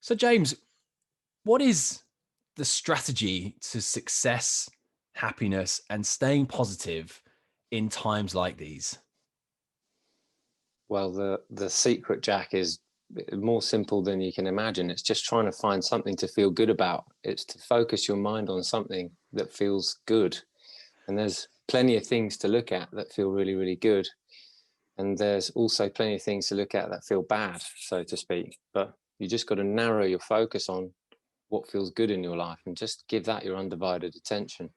So, James, what is the strategy to success, happiness, and staying positive in times like these? Well, the secret, Jack, is more simple than you can imagine. It's just trying to find something to feel good about. It's to focus your mind on something that feels good. And there's plenty of things to look at that feel really, really good. And there's also plenty of things to look at that feel bad, so to speak. But you just got to narrow your focus on what feels good in your life and just give that your undivided attention.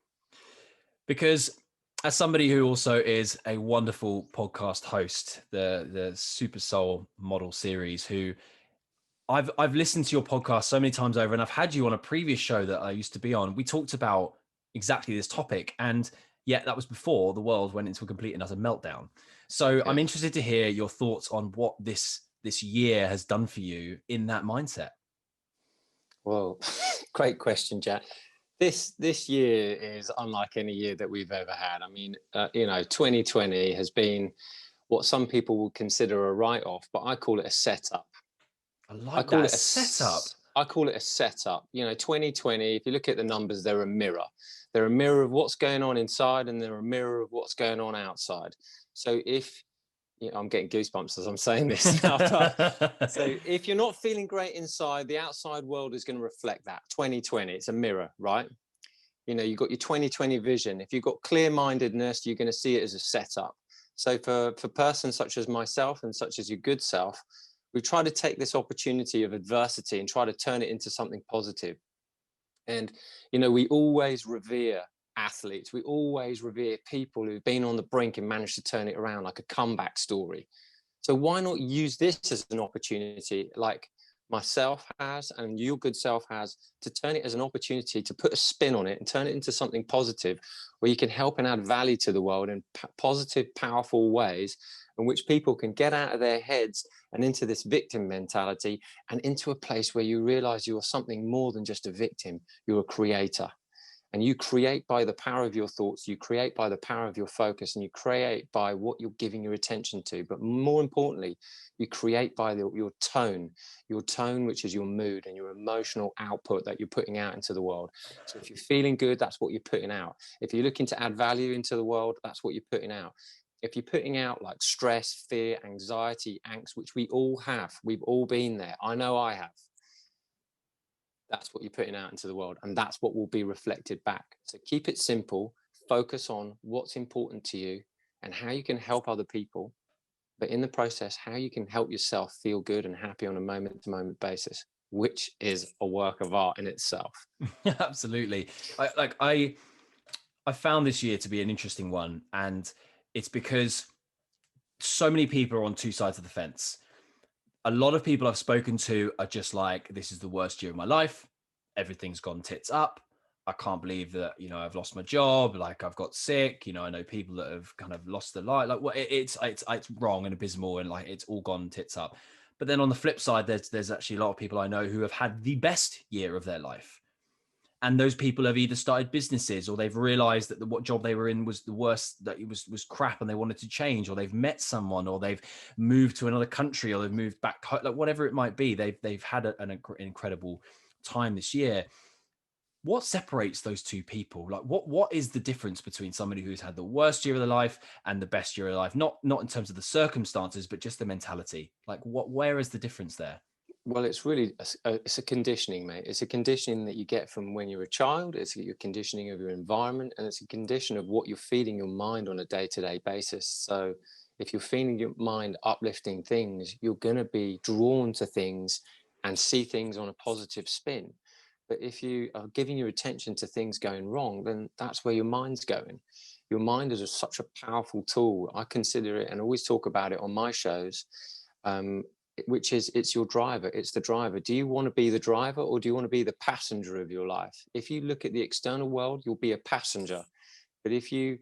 Because as somebody who also is a wonderful podcast host, the Super Soul Model series, who I've listened to your podcast so many times over, and I've had you on a previous show that I used to be on. We talked about exactly this topic, and yet that was before the world went into a complete and utter meltdown. So Yeah. I'm interested to hear your thoughts on what this year has done for you in that mindset. Well, great question, Jack. This year is unlike any year that we've ever had. I mean, 2020 has been what some people would consider a write-off, but I call it a setup. I I like call that it setup. I call it a setup. 2020, if you look at the numbers, they're a mirror. They're a mirror of what's going on inside, and they're a mirror of what's going on outside. So if I'm getting goosebumps as I'm saying this now. So if you're not feeling great inside, the outside world is going to reflect that. 2020, it's a mirror, right? You've got your 2020 vision. If you've got clear-mindedness, you're going to see it as a setup. So for persons such as myself and such as your good self, we try to take this opportunity of adversity and try to turn it into something positive. And, we always revere athletes. We always revere people who've been on the brink and managed to turn it around, like a comeback story. So why not use this as an opportunity, like myself has and your good self has, to turn it as an opportunity to put a spin on it and turn it into something positive, where you can help and add value to the world in positive, powerful ways, in which people can get out of their heads and into this victim mentality and into a place where you realize you're something more than just a victim. You're a creator. And you create by the power of your thoughts, you create by the power of your focus, and you create by what you're giving your attention to. But more importantly, you create by your tone, which is your mood and your emotional output that you're putting out into the world. So if you're feeling good, that's what you're putting out. If you're looking to add value into the world, that's what you're putting out. If you're putting out like stress, fear, anxiety, angst, which we all have, we've all been there. I know I have. That's what you're putting out into the world, and that's what will be reflected back. So keep it simple, focus on what's important to you and how you can help other people, but in the process, how you can help yourself feel good and happy on a moment to moment basis, which is a work of art in itself. Absolutely. I found this year to be an interesting one, and it's because so many people are on two sides of the fence. A lot of people I've spoken to are just like, this is the worst year of my life. Everything's gone tits up. I can't believe that, I've lost my job. Like, I've got sick. I know people that have kind of lost their life. Like, it's wrong and abysmal, and like it's all gone tits up. But then on the flip side, there's actually a lot of people I know who have had the best year of their life. And those people have either started businesses, or they've realized that what job they were in was the worst, that it was crap, and they wanted to change, or they've met someone, or they've moved to another country, or they've moved back, like whatever it might be. They've had an incredible time this year. What separates those two people? Like, what is the difference between somebody who's had the worst year of their life and the best year of their life? Not in terms of the circumstances, but just the mentality. Like, where is the difference there? Well, it's really it's a conditioning, mate. It's a conditioning that you get from when you're a child. It's your conditioning of your environment, and it's a condition of what you're feeding your mind on a day-to-day basis. So if you're feeding your mind uplifting things, you're going to be drawn to things and see things on a positive spin. But if you are giving your attention to things going wrong, then that's where your mind's going. Your mind is such a powerful tool. I consider it, and always talk about it on my shows, um, which is, it's your driver. It's the driver. Do you want to be the driver, or do you want to be the passenger of your life? If you look at the external world, you'll be a passenger. But if you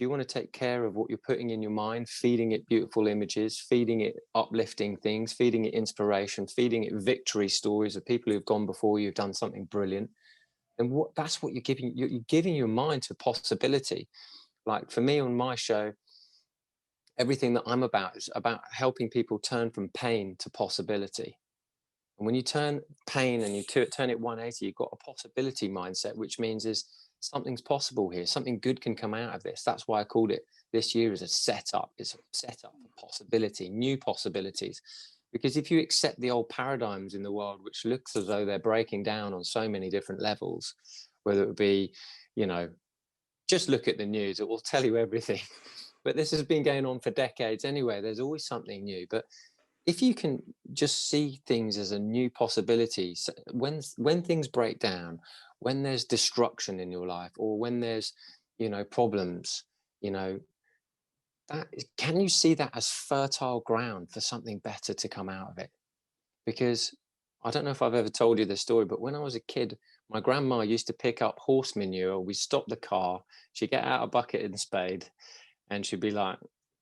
want to take care of what you're putting in your mind, feeding it beautiful images, feeding it uplifting things, feeding it inspiration, feeding it victory stories of people who've gone before you, have done something brilliant, then that's what you're giving. You're giving your mind to possibility. Like for me on my show, everything that I'm about is about helping people turn from pain to possibility. And when you turn pain and you turn it 180, you've got a possibility mindset, which means is something's possible here. Something good can come out of this. That's why I called it this year as a setup. It's a setup for possibility, new possibilities. Because if you accept the old paradigms in the world, which looks as though they're breaking down on so many different levels, whether it be, you know, just look at the news, it will tell you everything. But this has been going on for decades anyway. There's always something new. But if you can just see things as a new possibility, when things break down, when there's destruction in your life, or when there's, you know, problems, you know, that can you see that as fertile ground for something better to come out of it? Because I don't know if I've ever told you this story, but when I was a kid, my grandma used to pick up horse manure. We stopped the car, she'd get out a bucket and spade, and she'd be like,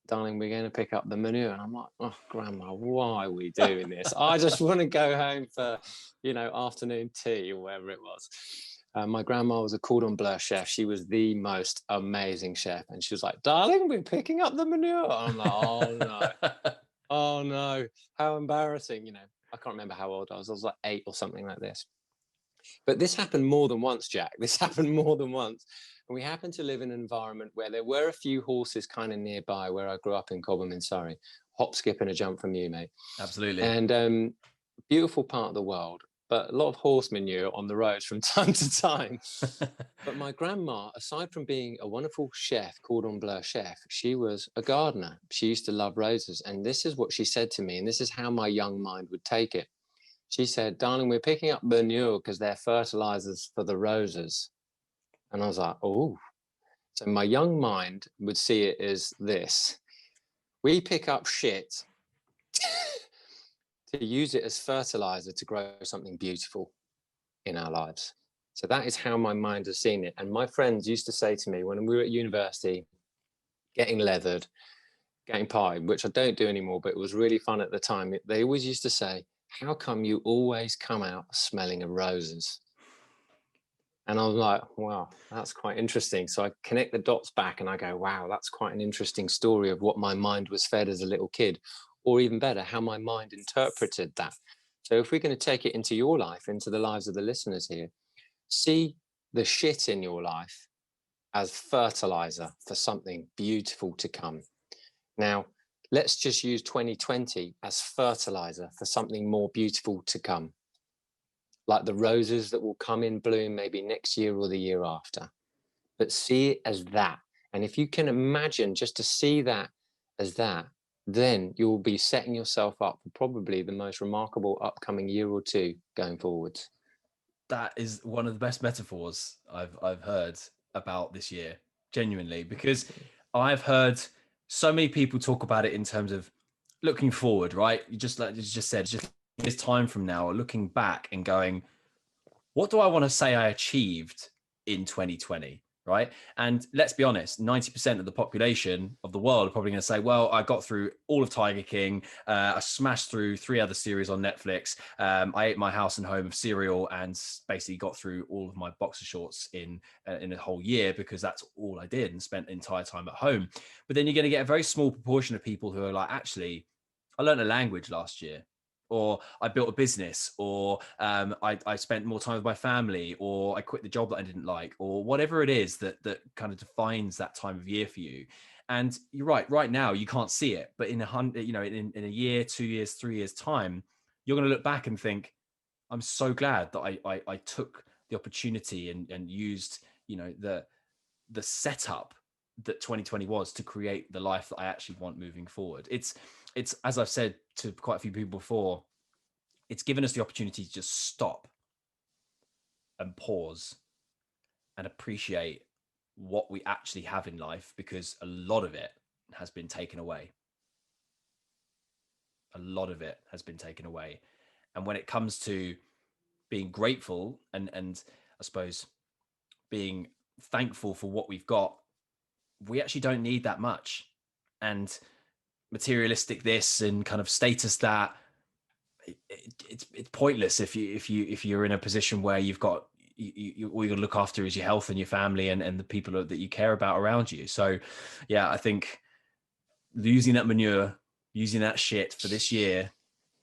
darling, we're going to pick up the manure. And I'm like, oh, grandma, why are we doing this? I just want to go home for, you know, afternoon tea or whatever it was. My grandma was a cordon bleu chef. She was the most amazing chef. And she was like, darling, we're picking up the manure. I'm like, oh no, oh no, how embarrassing. You know, I can't remember how old I was. I was like 8 or something like this. But this happened more than once, Jack. This happened more than once. And we happened to live in an environment where there were a few horses kind of nearby where I grew up in Cobham in Surrey. Hop, skip, and a jump from you, mate. Absolutely. And beautiful part of the world, but a lot of horse manure on the roads from time to time. But my grandma, aside from being a wonderful chef, cordon bleu chef, she was a gardener. She used to love roses. And this is what she said to me, and this is how my young mind would take it. She said, darling, we're picking up manure because they're fertilizers for the roses. And I was like, oh. So my young mind would see it as this. We pick up shit to use it as fertilizer to grow something beautiful in our lives. So that is how my mind has seen it. And my friends used to say to me when we were at university, getting leathered, getting partied, which I don't do anymore, but it was really fun at the time. They always used to say, how come you always come out smelling of roses? And I was like, wow, that's quite interesting. So I connect the dots back and I go, wow, that's quite an interesting story of what my mind was fed as a little kid, or even better, how my mind interpreted that. So if we're going to take it into your life, into the lives of the listeners here, see the shit in your life as fertilizer for something beautiful to come. Now, let's just use 2020 as fertilizer for something more beautiful to come, like the roses that will come in bloom maybe next year or the year after. But see it as that. And if you can imagine just to see that as that, then you'll be setting yourself up for probably the most remarkable upcoming year or two going forwards. That is one of the best metaphors I've heard about this year, genuinely, because I've heard so many people talk about it in terms of looking forward, right? You just like you just said, just this time from now, or looking back and going, what do I want to say I achieved in 2020? Right. And let's be honest, 90% of the population of the world are probably going to say, well, I got through all of Tiger King. I smashed through 3 other series on Netflix. I ate my house and home of cereal and basically got through all of my boxer shorts in a whole year because that's all I did and spent the entire time at home. But then you're going to get a very small proportion of people who are like, actually, I learned a language last year, or I built a business, or I spent more time with my family, or I quit the job that I didn't like, or whatever it is that kind of defines that time of year for you. And you're right now you can't see it, but in in a year, 2 years, 3 years time, you're going to look back and think, I'm so glad that I took the opportunity and used, the setup that 2020 was to create the life that I actually want moving forward. It's as I've said to quite a few people before, it's given us the opportunity to just stop and pause and appreciate what we actually have in life, because a lot of it has been taken away. A lot of it has been taken away. And when it comes to being grateful and I suppose being thankful for what we've got, we actually don't need that much. And materialistic this and kind of status that, it's pointless if you're in a position where you've got all you got to look after is your health and your family and the people that you care about around you. So yeah, I think using that manure, using that shit for this year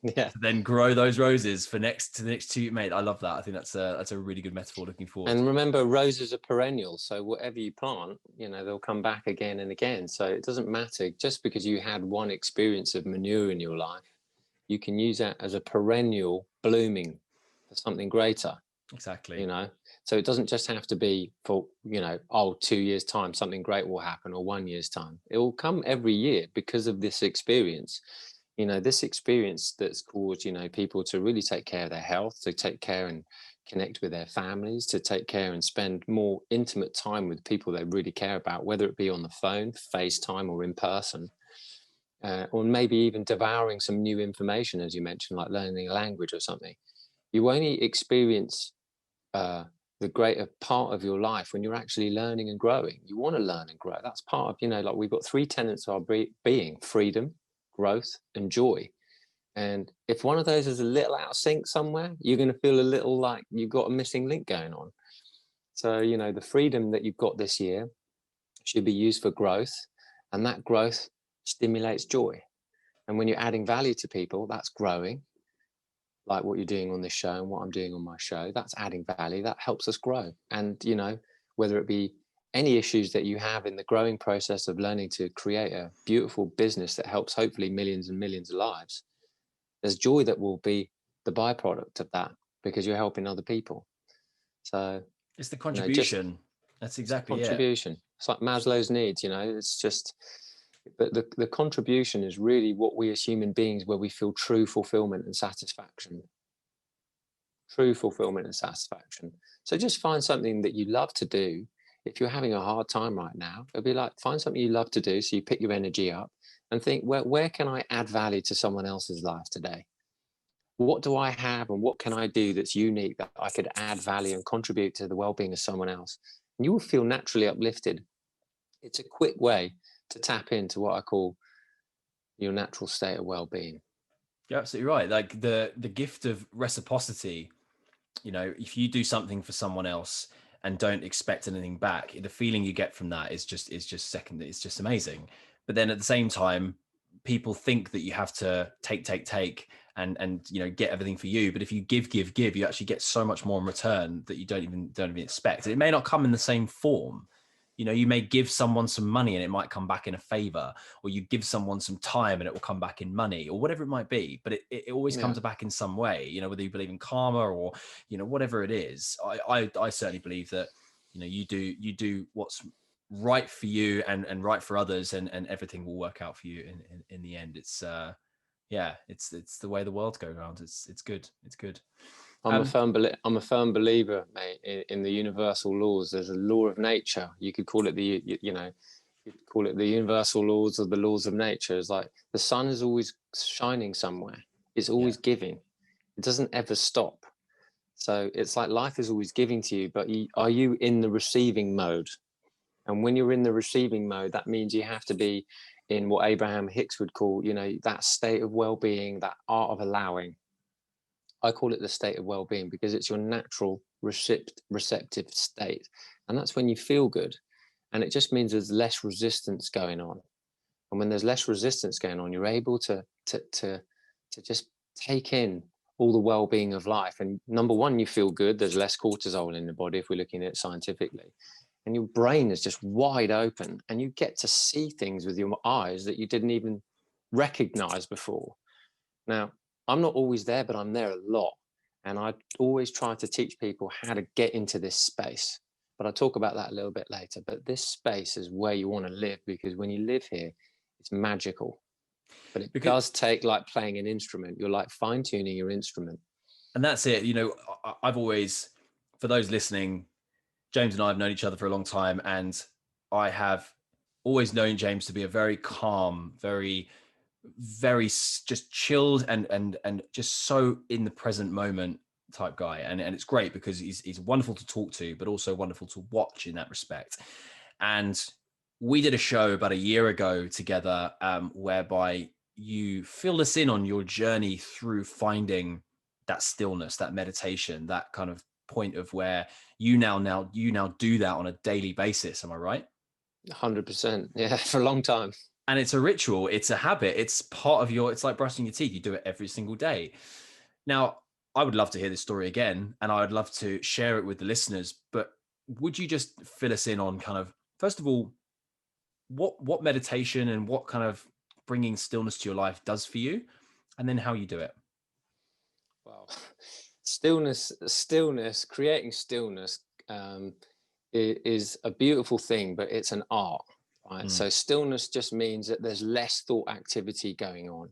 Yeah. to then grow those roses for the next 2, mate. I love that. I think that's a really good metaphor looking forward. And remember, roses are perennial. So whatever you plant, they'll come back again and again. So it doesn't matter just because you had one experience of manure in your life, you can use that as a perennial blooming for something greater. Exactly. So it doesn't just have to be for 2 years time something great will happen, or 1 year's time. It will come every year because of this experience. This experience that's caused people to really take care of their health, to take care and connect with their families, to take care and spend more intimate time with people they really care about, whether it be on the phone, FaceTime, or in person, or maybe even devouring some new information, as you mentioned, like learning a language or something. You only experience the greater part of your life when you're actually learning and growing. You want to learn and grow. That's part of, like we've got 3 tenets of our being: freedom, growth, and joy. And if one of those is a little out of sync somewhere, you're going to feel a little like you've got a missing link going on. So, the freedom that you've got this year should be used for growth, and that growth stimulates joy. And when you're adding value to people, that's growing, like what you're doing on this show and what I'm doing on my show. That's adding value. That helps us grow. And, whether it be any issues that you have in the growing process of learning to create a beautiful business that helps hopefully millions and millions of lives, there's joy that will be the byproduct of that because you're helping other people. So it's the contribution. That's exactly it. Contribution. It's like Maslow's needs, it's just, but the contribution is really what we as human beings, where we feel true fulfillment and satisfaction. True fulfillment and satisfaction. So just find something that you love to do. If you're having a hard time right now, it'll be like, find something you love to do. So you pick your energy up and think, where can I add value to someone else's life today? What do I have and what can I do that's unique that I could add value and contribute to the well-being of someone else? And you will feel naturally uplifted. It's a quick way to tap into what I call your natural state of well-being. You're absolutely right. Like the gift of reciprocity, if you do something for someone else and don't expect anything back, the feeling you get from that is just second. It's just amazing. But then at the same time, people think that you have to take and get everything for you. But if you give, you actually get so much more in return that you don't even expect. It may not come in the same form. You may give someone some money and it might come back in a favor, or you give someone some time and it will come back in money, or whatever it might be. But it always comes back in some way, whether you believe in karma or, whatever it is. I certainly believe that, you do what's right for you and right for others, and everything will work out for you in the end. It's it's the way the world goes around. It's good. It's good. I'm a firm believer, mate, in the universal laws. There's a law of nature. You could call it the universal laws, or the laws of nature. It's like the sun is always shining somewhere. It's always giving. It doesn't ever stop. So it's like life is always giving to you, but are you in the receiving mode? And when you're in the receiving mode, that means you have to be in what Abraham Hicks would call, that state of well-being, that art of allowing. I call it the state of well-being because it's your natural receptive state. And that's when you feel good. And it just means there's less resistance going on. And when there's less resistance going on, you're able to just take in all the well-being of life. And number one, you feel good. There's less cortisol in the body if we're looking at it scientifically. And your brain is just wide open, and you get to see things with your eyes that you didn't even recognize before. Now, I'm not always there, but I'm there a lot. And I always try to teach people how to get into this space. But I'll talk about that a little bit later. But this space is where you want to live, because when you live here, it's magical. But it does take like playing an instrument. You're like fine-tuning your instrument. And that's it. I've always, for those listening, James and I have known each other for a long time. And I have always known James to be a very calm, very just chilled and just so in the present moment type guy, and it's great because he's wonderful to talk to, but also wonderful to watch in that respect. And we did a show about a year ago together, whereby you filled us in on your journey through finding that stillness, that meditation, that kind of point of where you now do that on a daily basis. Am I right? 100%. Yeah, for a long time. And it's a ritual, it's a habit, it's part of it's like brushing your teeth. You do it every single day. Now, I would love to hear this story again, and I would love to share it with the listeners. But would you just fill us in on kind of, first of all, what meditation and what kind of bringing stillness to your life does for you, and then how you do it? Well, stillness, creating stillness um, is a beautiful thing, but it's an art, right? Mm, So stillness just means that there's less thought activity going on.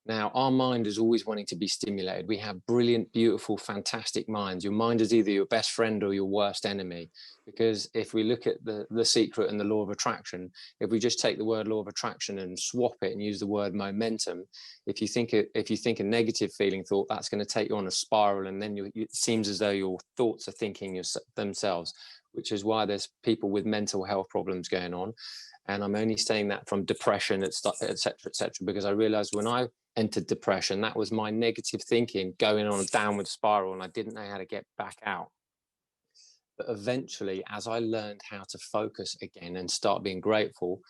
Now, our mind is always wanting to be stimulated. We have brilliant, beautiful, fantastic minds. Your mind is either your best friend or your worst enemy. Because if we look at the secret and the law of attraction, if we just take the word law of attraction and swap it and use the word momentum, if you think a negative feeling thought, that's going to take you on a spiral, and then it seems as though your thoughts are thinking themselves, which is why there's people with mental health problems going on. And I'm only saying that from depression, et cetera, because I realized when I entered depression, that was my negative thinking going on a downward spiral, and I didn't know how to get back out. But eventually, as I learned how to focus again and start being grateful,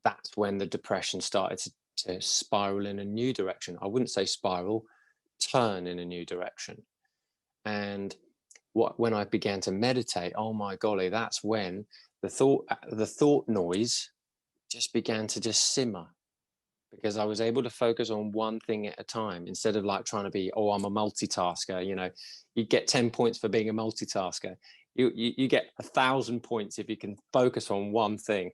that's when the depression started to spiral in a new direction. I wouldn't say spiral, turn in a new direction. And when I began to meditate, oh my golly, that's when the thought noise just began to just simmer, because I was able to focus on one thing at a time instead of like trying to be, oh, I'm a multitasker. You know, you get 10 points for being a multitasker. You get 1,000 points if you can focus on one thing.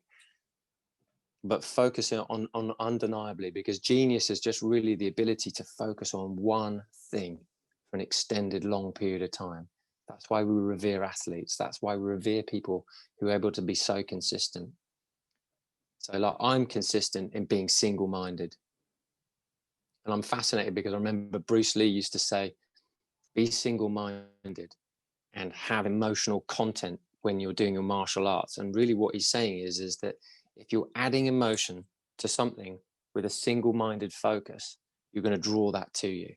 But focusing on undeniably, because genius is just really the ability to focus on one thing for an extended long period of time. That's why we revere athletes. That's why we revere people who are able to be so consistent. So like I'm consistent in being single-minded. And I'm fascinated because I remember Bruce Lee used to say, be single-minded and have emotional content when you're doing your martial arts. And really what he's saying is that if you're adding emotion to something with a single-minded focus, you're going to draw that to you.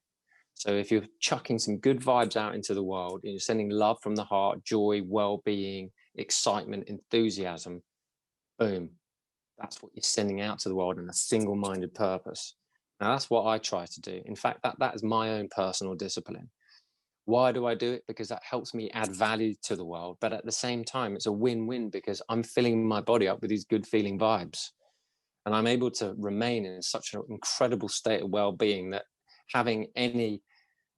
So if you're chucking some good vibes out into the world and you're sending love from the heart, joy, well-being, excitement, enthusiasm, boom, that's what you're sending out to the world in a single-minded purpose. Now that's what I try to do. In fact, that is my own personal discipline. Why do I do it? Because that helps me add value to the world. But at the same time, it's a win-win because I'm filling my body up with these good feeling vibes. And I'm able to remain in such an incredible state of well-being that having any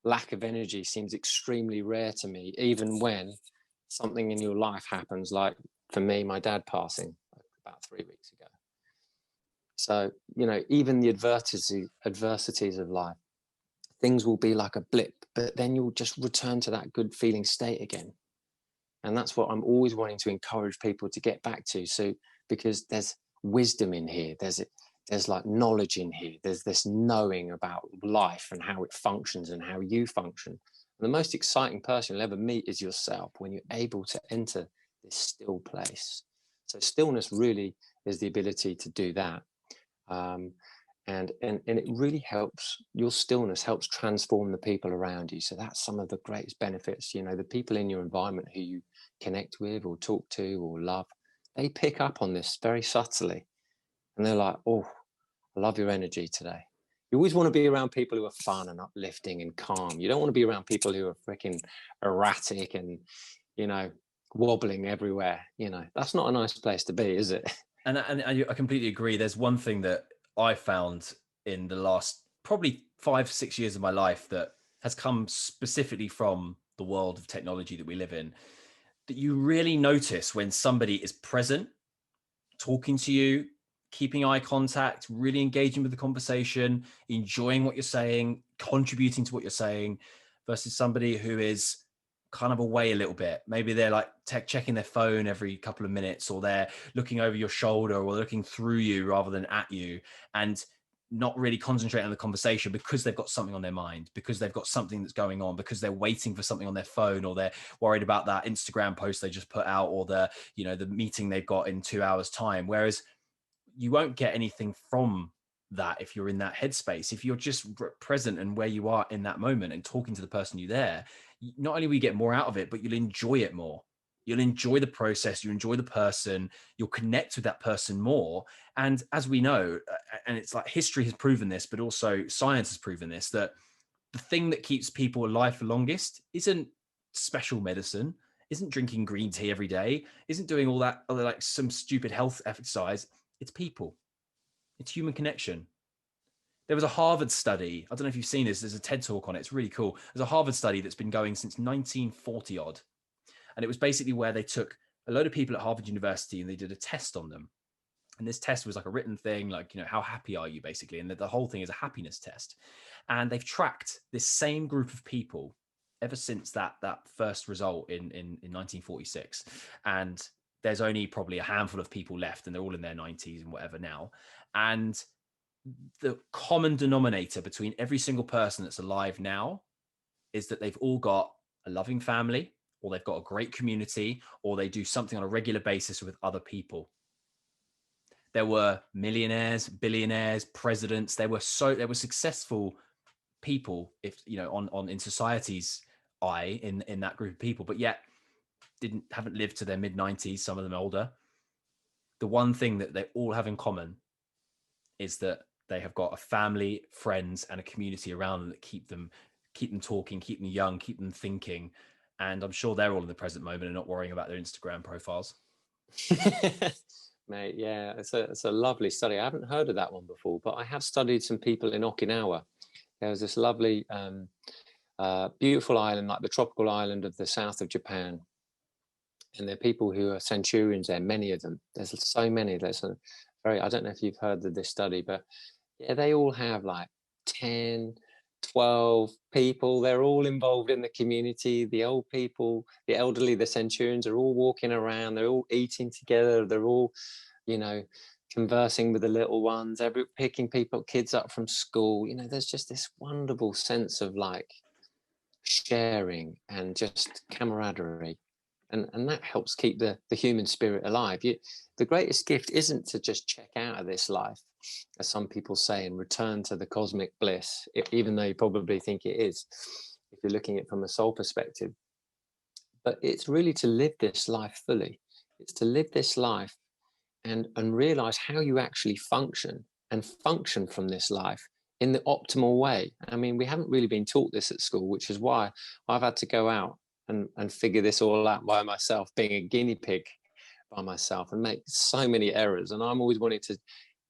lack of energy seems extremely rare to me, even when something in your life happens, like for me, my dad passing about 3 weeks ago. So, you know, even the adversities of life, things will be like a blip, but then you'll just return to that good feeling state again. And that's what I'm always wanting to encourage people to get back to. So, because there's wisdom in here, there's like knowledge in here, there's this knowing about life and how it functions and how you function. And the most exciting person you'll ever meet is yourself when you're able to enter this still place. So, stillness really is the ability to do that. Um, and it really helps. Your stillness helps transform the people around you. So that's some of the greatest benefits. You know, the people in your environment who you connect with or talk to or love, they pick up on this very subtly, and they're like, oh, I love your energy today. You always want to be around people who are fun and uplifting and calm. You don't want to be around people who are freaking erratic and, you know, wobbling everywhere. You know, that's not a nice place to be, is it? And I completely agree. There's one thing that I found in the last probably 5, 6 years of my life that has come specifically from the world of technology that we live in, that you really notice when somebody is present, talking to you, keeping eye contact, really engaging with the conversation, enjoying what you're saying, contributing to what you're saying, versus somebody who is kind of away a little bit. Maybe they're like checking their phone every couple of minutes, or they're looking over your shoulder or looking through you rather than at you, and not really concentrating on the conversation because they've got something on their mind, because they've got something that's going on, because they're waiting for something on their phone, or they're worried about that Instagram post they just put out, or the meeting they've got in 2 hours time. Whereas you won't get anything from that if you're in that headspace. If you're just present and where you are in that moment and talking to the person you there, not only will you get more out of it, but you'll enjoy it more. You'll enjoy the process, you enjoy the person, you'll connect with that person more. And as we know, and it's like history has proven this, but also science has proven this, that the thing that keeps people alive for longest isn't special medicine, isn't drinking green tea every day, isn't doing all that other like some stupid health exercise. It's people, it's human connection. There was a Harvard study. I don't know if you've seen this. There's a TED talk on it. It's really cool. There's a Harvard study that's been going since 1940 odd. And it was basically where they took a load of people at Harvard University and they did a test on them. And this test was like a written thing, like, how happy are you, basically? And the whole thing is a happiness test. And they've tracked this same group of people ever since that first result in 1946. And there's only probably a handful of people left, and they're all in their 90s and whatever now. And the common denominator between every single person that's alive now is that they've all got a loving family, or they've got a great community, or they do something on a regular basis with other people. There were millionaires, billionaires, presidents. There were successful people, if on in society's eye, in that group of people, but yet haven't lived to their mid-90s. Some of them older. The one thing that they all have in common is that they have got a family, friends, and a community around them that keep them talking, keep them young, keep them thinking. And I'm sure they're all in the present moment and not worrying about their Instagram profiles. Mate, yeah, it's a lovely study. I haven't heard of that one before, but I have studied some people in Okinawa. There was this lovely, beautiful island, like the tropical island of the south of Japan. And there are people who are centurions there, many of them. There's so many. I don't know if you've heard of this study, but yeah, they all have like 10, 12 people. They're all involved in the community. The old people, the elderly, the centurions are all walking around. They're all eating together. They're all, conversing with the little ones, picking kids up from school. There's just this wonderful sense of like sharing and just camaraderie. And that helps keep the human spirit alive. The greatest gift isn't to just check out of this life, as some people say, and return to the cosmic bliss, even though you probably think it is, if you're looking at it from a soul perspective. But it's really to live this life fully. It's to live this life and realize how you actually function from this life in the optimal way. I mean, we haven't really been taught this at school, which is why I've had to go out and figure this all out by myself, being a guinea pig by myself, and make so many errors. And I'm always wanting to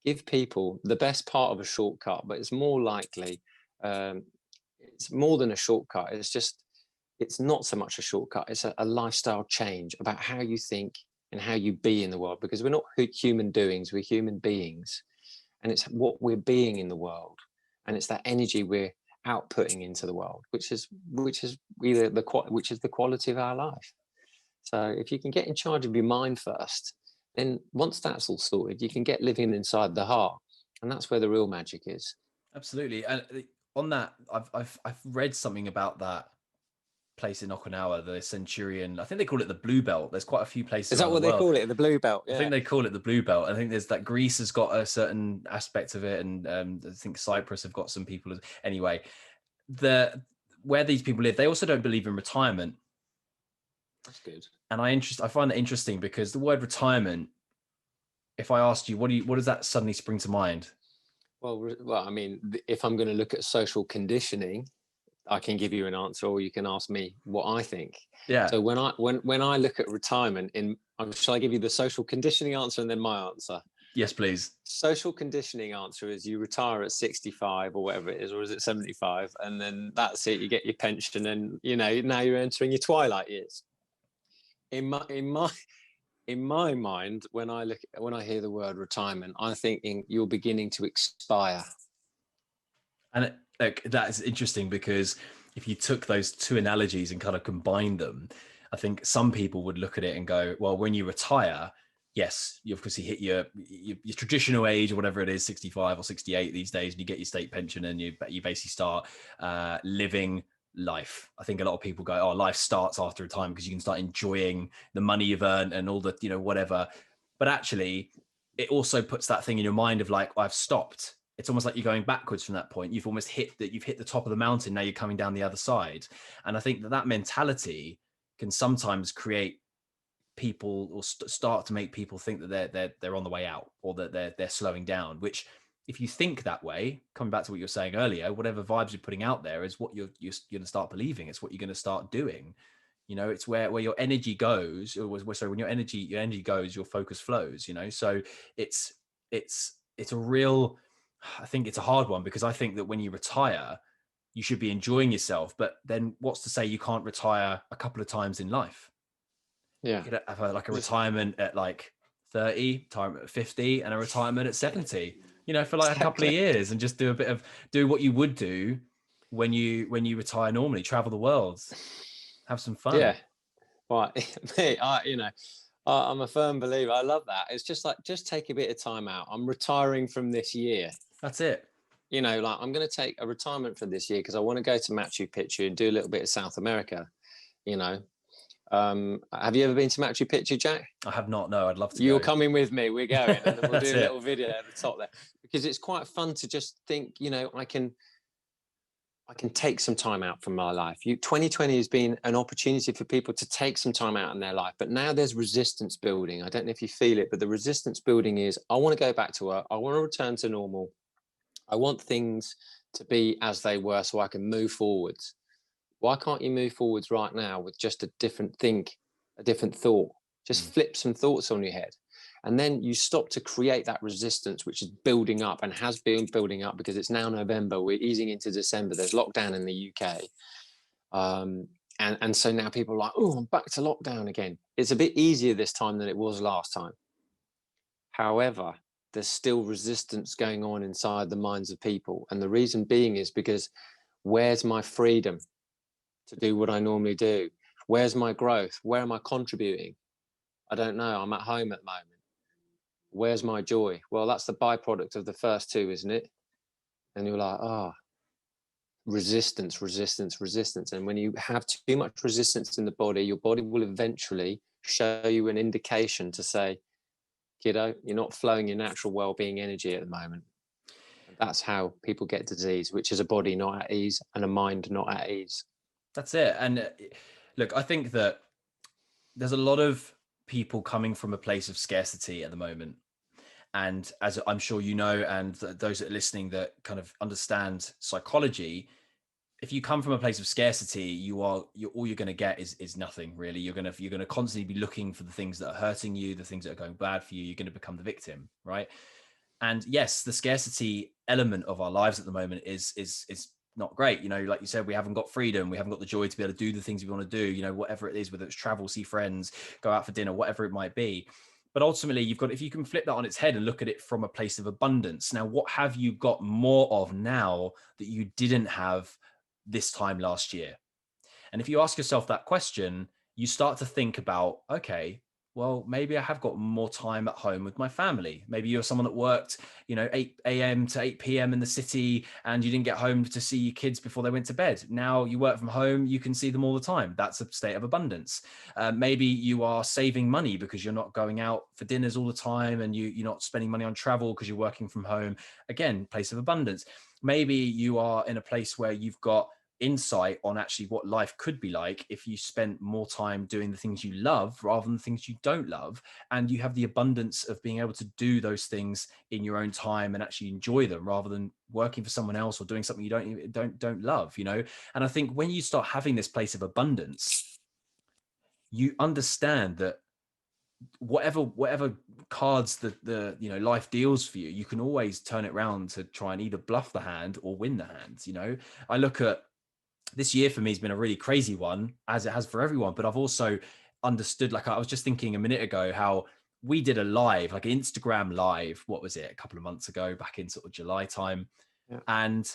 give people the best part of a shortcut, but it's more likely, it's more than a shortcut. It's not so much a shortcut. It's a lifestyle change about how you think and how you be in the world, because we're not human doings, we're human beings. And it's what we're being in the world. And it's that energy we're outputting into the world, which is the quality of our life. So if you can get in charge of your mind first, then once that's all sorted, you can get living inside the heart, and that's where the real magic is. Absolutely. And on that, I've read something about that place in Okinawa, the Centurion. I think they call it the Blue Belt. There's quite a few places. Is that what they call it, the Blue Belt? Yeah. I think they call it the Blue Belt. I think there's that Greece has got a certain aspect of it, and I think Cyprus have got some people. Anyway, where these people live, they also don't believe in retirement. That's good. And I find that interesting, because the word retirement, if I asked you, what does that suddenly spring to mind? Well, I mean, if I'm going to look at social conditioning, I can give you an answer, or you can ask me what I think. Yeah. So when I look at retirement, shall I give you the social conditioning answer and then my answer? Yes, please. Social conditioning answer is you retire at 65 or whatever it is, or is it 75? And then that's it. You get your pension, and now you're entering your twilight years. In my mind, when I hear the word retirement, I'm thinking you're beginning to expire. And that is interesting, because if you took those two analogies and kind of combined them, I think some people would look at it and go, well, when you retire, yes, you obviously hit your traditional age, or whatever it is, 65 or 68 these days, and you get your state pension, and you basically start living life. I think a lot of people go, oh, life starts after a time, because you can start enjoying the money you've earned and all the, whatever. But actually, it also puts that thing in your mind of like, I've stopped. It's almost like you're going backwards from that point. You've almost hit the top of the mountain. Now you're coming down the other side. And I think that mentality can sometimes create people, or start to make people think that they're on the way out, or that they're slowing down, which, if you think that way, coming back to what you were saying earlier, whatever vibes you're putting out there is what you're going to start believing. It's what you're going to start doing. You know, it's where your energy goes, or sorry, when your energy goes, your focus flows, you know? So it's a real, I think it's a hard one, because I think that when you retire, you should be enjoying yourself, but then what's to say you can't retire a couple of times in life? Yeah. You could have like a retirement at like 30, retirement at 50, and a retirement at 70, you know, for like a couple of Exactly. years, and just do what you would do when you retire normally, travel the world, have some fun. Yeah. Right. Me, I'm a firm believer. I love that. It's just like, just take a bit of time out. I'm retiring from this year. That's it. You know, like, I'm going to take a retirement for this year because I want to go to Machu Picchu and do a little bit of South America. You know, have you ever been to Machu Picchu, Jack? I have not. No, I'd love to You're go. coming with me. We're going, and then we'll do a little it. video at the top there, because it's quite fun to just think. You know, I can take some time out from my life. 2020 has been an opportunity for people to take some time out in their life, but now there's resistance building. I don't know if you feel it, but the resistance building is, I want to go back to work. I want to return to normal. I want things to be as they were so I can move forwards. Why can't you move forwards right now with just a different thought? Just flip some thoughts on your head. And then you stop to create that resistance, which is building up and has been building up, because it's now November. We're easing into December. There's lockdown in the UK. And so now people are like, oh, I'm back to lockdown again. It's a bit easier this time than it was last time. However, there's still resistance going on inside the minds of people. And the reason being is because, where's my freedom to do what I normally do? Where's my growth? Where am I contributing? I don't know. I'm at home at the moment. Where's my joy? Well, that's the byproduct of the first two, isn't it? And you're like, resistance. And when you have too much resistance in the body, your body will eventually show you an indication to say, kiddo, you're not flowing your natural well-being energy at the moment. And that's how people get disease, which is a body not at ease and a mind not at ease. That's it. And look, I think that there's a lot of people coming from a place of scarcity at the moment. And as I'm sure you know, and those that are listening that kind of understand psychology, if you come from a place of scarcity, you're all you're going to get is nothing really. You're going to constantly be looking for the things that are hurting you, the things that are going bad for you. You're going to become the victim, right? And yes, the scarcity element of our lives at the moment is not great. You know, like you said, we haven't got freedom, we haven't got the joy to be able to do the things we want to do. You know, whatever it is, whether it's travel, see friends, go out for dinner, whatever it might be. But ultimately, you've got, if you can flip that on its head and look at it from a place of abundance. Now, what have you got more of now that you didn't have this time last year? And if you ask yourself that question, you start to think about, okay, well, maybe I have got more time at home with my family. Maybe you're someone that worked, 8 a.m. to 8 p.m. in the city, and you didn't get home to see your kids before they went to bed. Now you work from home, you can see them all the time. That's a state of abundance. Maybe you are saving money because you're not going out for dinners all the time, and you're not spending money on travel because you're working from home. Again, place of abundance. Maybe you are in a place where you've got insight on actually what life could be like if you spent more time doing the things you love rather than the things you don't love, and you have the abundance of being able to do those things in your own time and actually enjoy them rather than working for someone else or doing something you don't love. And I think when you start having this place of abundance, you understand that whatever cards the life deals for you, you can always turn it around to try and either bluff the hand or win the hand. I look at this year, for me, has been a really crazy one, as it has for everyone. But I've also understood, like I was just thinking a minute ago, how we did a live, like an Instagram live, what was it, a couple of months ago, back in sort of July time. Yeah. And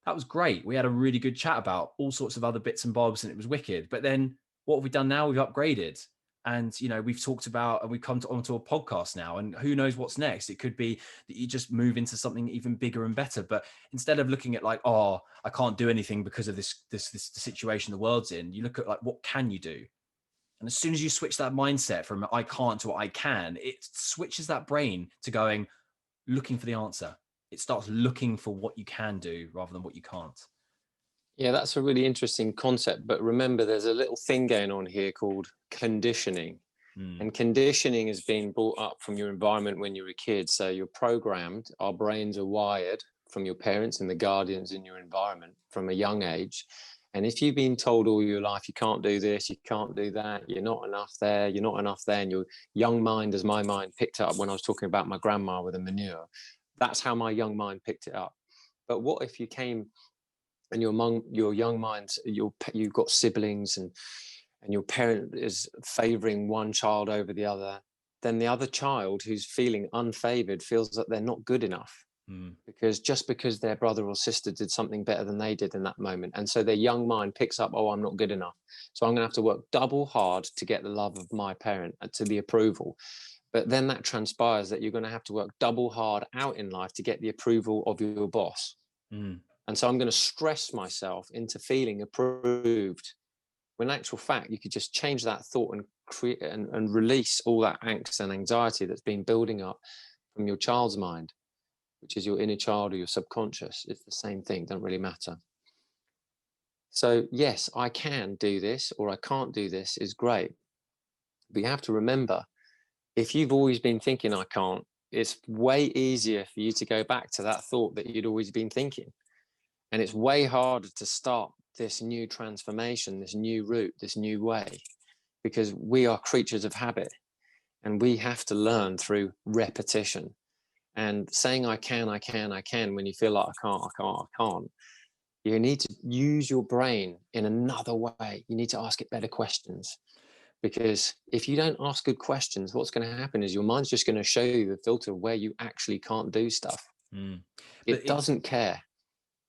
that was great. We had a really good chat about all sorts of other bits and bobs, and it was wicked. But then what have we done now? We've upgraded. And, we've talked about, and we've come onto a podcast now, and who knows what's next. It could be that you just move into something even bigger and better. But instead of looking at like, oh, I can't do anything because of this situation the world's in, you look at like, what can you do? And as soon as you switch that mindset from I can't to I can, it switches that brain to going, looking for the answer. It starts looking for what you can do rather than what you can't. Yeah, that's a really interesting concept. But remember, there's a little thing going on here called conditioning. Mm. And conditioning has been brought up from your environment when you're a kid. So you're programmed, our brains are wired from your parents and the guardians in your environment from a young age. And if you've been told all your life, you can't do this, you can't do that, you're not enough there, you're not enough there, and your young mind, as my mind picked up when I was talking about my grandma with the manure, that's how my young mind picked it up. But what if you came and your young mind, you've got siblings, and your parent is favoring one child over the other, then the other child who's feeling unfavored feels that they're not good enough, because just because their brother or sister did something better than they did in that moment. And so their young mind picks up, oh, I'm not good enough. So I'm going to have to work double hard to get the love of my parent, to the approval. But then that transpires that you're going to have to work double hard out in life to get the approval of your boss. And so I'm going to stress myself into feeling approved, when in actual fact, you could just change that thought and create and release all that angst and anxiety that's been building up from your child's mind, which is your inner child or your subconscious. It's the same thing, doesn't really matter. So yes, I can do this or I can't do this is great. But you have to remember, if you've always been thinking I can't, it's way easier for you to go back to that thought that you'd always been thinking. And it's way harder to start this new transformation, this new route, this new way, because we are creatures of habit and we have to learn through repetition. And saying I can when you feel like I can't, you need to use your brain in another way. You need to ask it better questions. Because if you don't ask good questions, what's going to happen is your mind's just going to show you the filter where you actually can't do stuff. It doesn't care.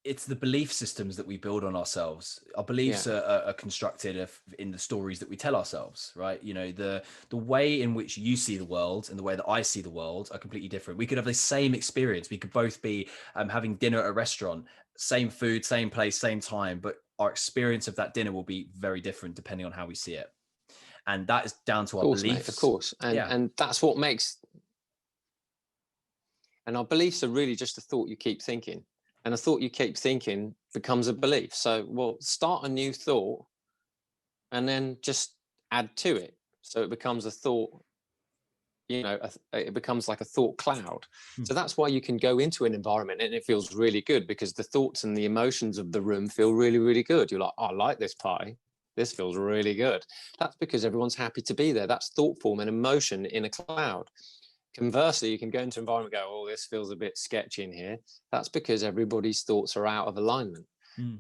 It's the belief systems that we build on ourselves. Our beliefs are constructed in the stories that we tell ourselves, right? You know, the way in which you see the world and the way that I see the world are completely different. We could have the same experience. We could both be having dinner at a restaurant, same food, same place, same time, but our experience of that dinner will be very different depending on how we see it. And that is down to our beliefs. Mate, of course. And that's what makes, and our beliefs are really just a thought you keep thinking. And a thought you keep thinking becomes a belief. So, well, start a new thought and then just add to it. So it becomes a thought, you know, it becomes like a thought cloud. So that's why you can go into an environment and it feels really good, because the thoughts and the emotions of the room feel really, really good. You're like, oh, I like this pie. This feels really good. That's because everyone's happy to be there. That's thought form and emotion in a cloud. Conversely, you can go into an environment and go, oh, this feels a bit sketchy in here. That's because everybody's thoughts are out of alignment.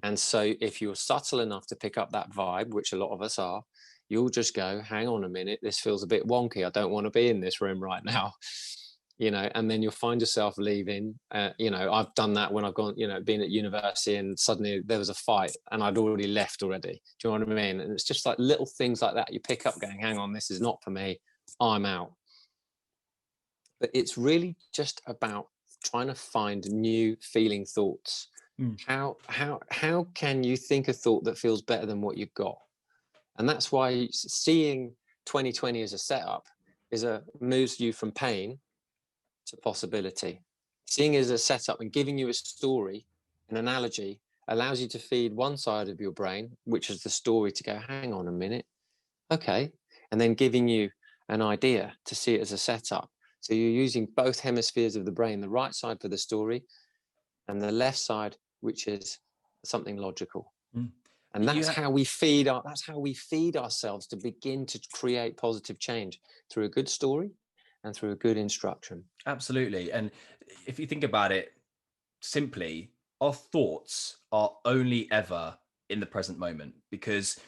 And so if you're subtle enough to pick up that vibe, which a lot of us are, you'll just go, hang on a minute, this feels a bit wonky. I don't want to be in this room right now. You know, and then you'll find yourself leaving. You know, I've done that when I've gone, you know, been at university and suddenly there was a fight and I'd already left already. Do you know what I mean? And it's just like little things like that you pick up going, hang on, this is not for me. I'm out. But it's really just about trying to find new feeling thoughts. How can you think a thought that feels better than what you've got? And that's why seeing 2020 as a setup moves you from pain to possibility. Seeing it as a setup and giving you a story, an analogy, allows you to feed one side of your brain, which is the story, to go, hang on a minute, okay, and then giving you an idea to see it as a setup. So you're using both hemispheres of the brain, the right side for the story and the left side, which is something logical. And that's how we feed ourselves to begin to create positive change, through a good story and through a good instruction. Absolutely. And if you think about it simply, our thoughts are only ever in the present moment, because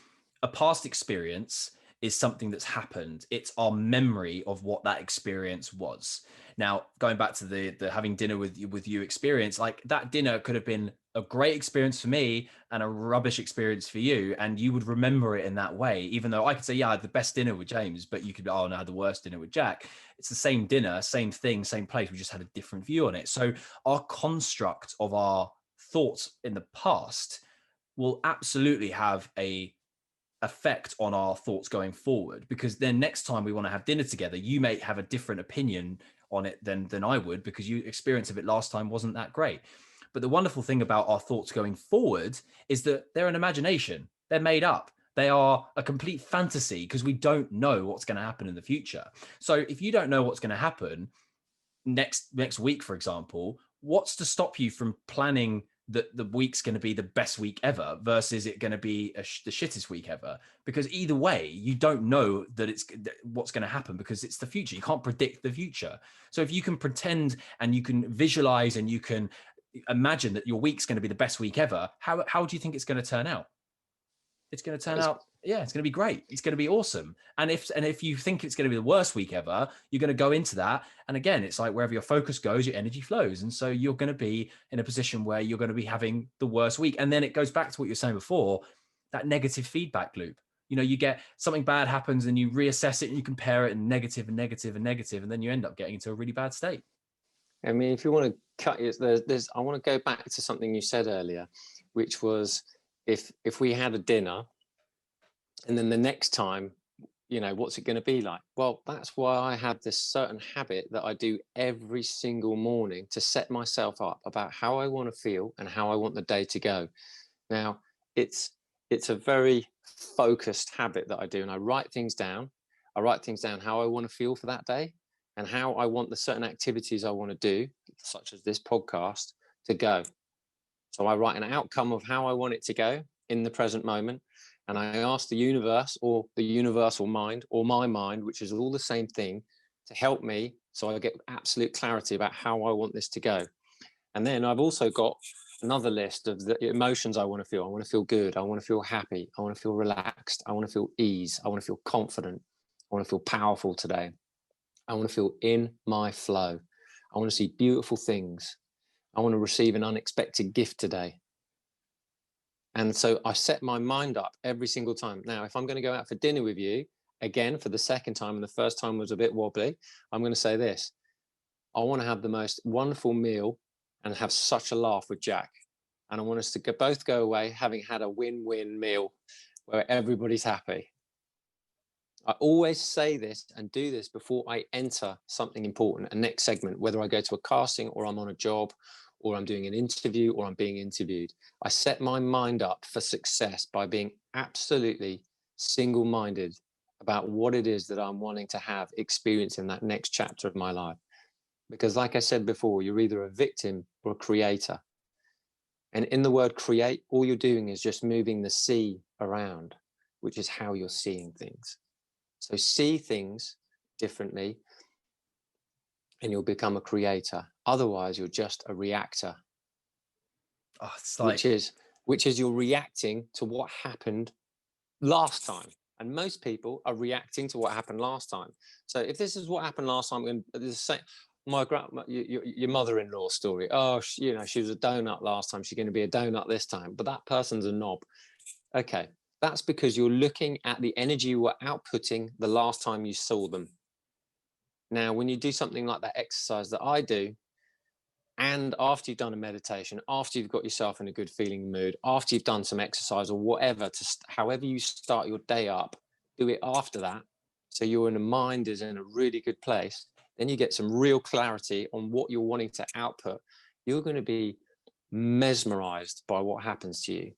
a past experience is something that's happened. It's our memory of what that experience was. Now, going back to the having dinner with you experience, like that dinner could have been a great experience for me and a rubbish experience for you, and you would remember it in that way. Even though I could say, yeah, I had the best dinner with James, but you could, oh no, I had the worst dinner with Jack. It's the same dinner, same thing, same place. We just had a different view on it. So our construct of our thoughts in the past will absolutely have a effect on our thoughts going forward, because then next time we want to have dinner together, you may have a different opinion on it than I would, because your experience of it last time wasn't that great. But the wonderful thing about our thoughts going forward is that they're an imagination. They're made up. They are a complete fantasy because we don't know what's going to happen in the future. So if you don't know what's going to happen next week, for example, what's to stop you from planning that the week's going to be the best week ever versus it going to be the shittest week ever? Because either way, you don't know that it's what's going to happen because it's the future. You can't predict the future. So if you can pretend and you can visualize and you can imagine that your week's going to be the best week ever, how do you think it's going to turn out? It's going to turn out, yeah, it's going to be great. It's going to be awesome. And if you think it's going to be the worst week ever, you're going to go into that. And again, it's like wherever your focus goes, your energy flows. And so you're going to be in a position where you're going to be having the worst week. And then it goes back to what you're saying before, that negative feedback loop. You know, you get something bad happens and you reassess it and you compare it and negative and negative and negative, and then you end up getting into a really bad state. I mean, if you want to cut it, I want to go back to something you said earlier, which was if we had a dinner and then the next time, you know, what's it going to be like? Well, that's why I have this certain habit that I do every single morning to set myself up about how I want to feel and how I want the day to go. Now, it's a very focused habit that I do, and I write things down. I write things down how I want to feel for that day and how I want the certain activities I want to do, such as this podcast, to go. So I write an outcome of how I want it to go in the present moment. And I ask the universe or the universal mind or my mind, which is all the same thing, to help me so I get absolute clarity about how I want this to go. And then I've also got another list of the emotions I want to feel. I want to feel good. I want to feel happy. I want to feel relaxed. I want to feel ease. I want to feel confident. I want to feel powerful today. I want to feel in my flow. I want to see beautiful things. I want to receive an unexpected gift today. And so I set my mind up every single time. Now, if I'm going to go out for dinner with you, again, for the second time, and the first time was a bit wobbly, I'm going to say this. I want to have the most wonderful meal and have such a laugh with Jack. And I want us to both go away having had a win-win meal where everybody's happy. I always say this and do this before I enter something important, a next segment, whether I go to a casting or I'm on a job or I'm doing an interview or I'm being interviewed. I set my mind up for success by being absolutely single-minded about what it is that I'm wanting to have experience in that next chapter of my life. Because like I said before, you're either a victim or a creator. And in the word create, all you're doing is just moving the see around, which is how you're seeing things. So see things differently and you'll become a creator. Otherwise, you're just a reactor. Oh, it's like... which is you're reacting to what happened last time. And most people are reacting to what happened last time. So if this is what happened last time, your mother-in-law story. Oh, she was a donut last time. She's going to be a donut this time. But that person's a knob. Okay, that's because you're looking at the energy you were outputting the last time you saw them. Now, when you do something like that exercise that I do, and after you've done a meditation, after you've got yourself in a good feeling mood, after you've done some exercise or whatever, however you start your day up, do it after that. So your mind is in a really good place. Then you get some real clarity on what you're wanting to output. You're going to be mesmerized by what happens to you.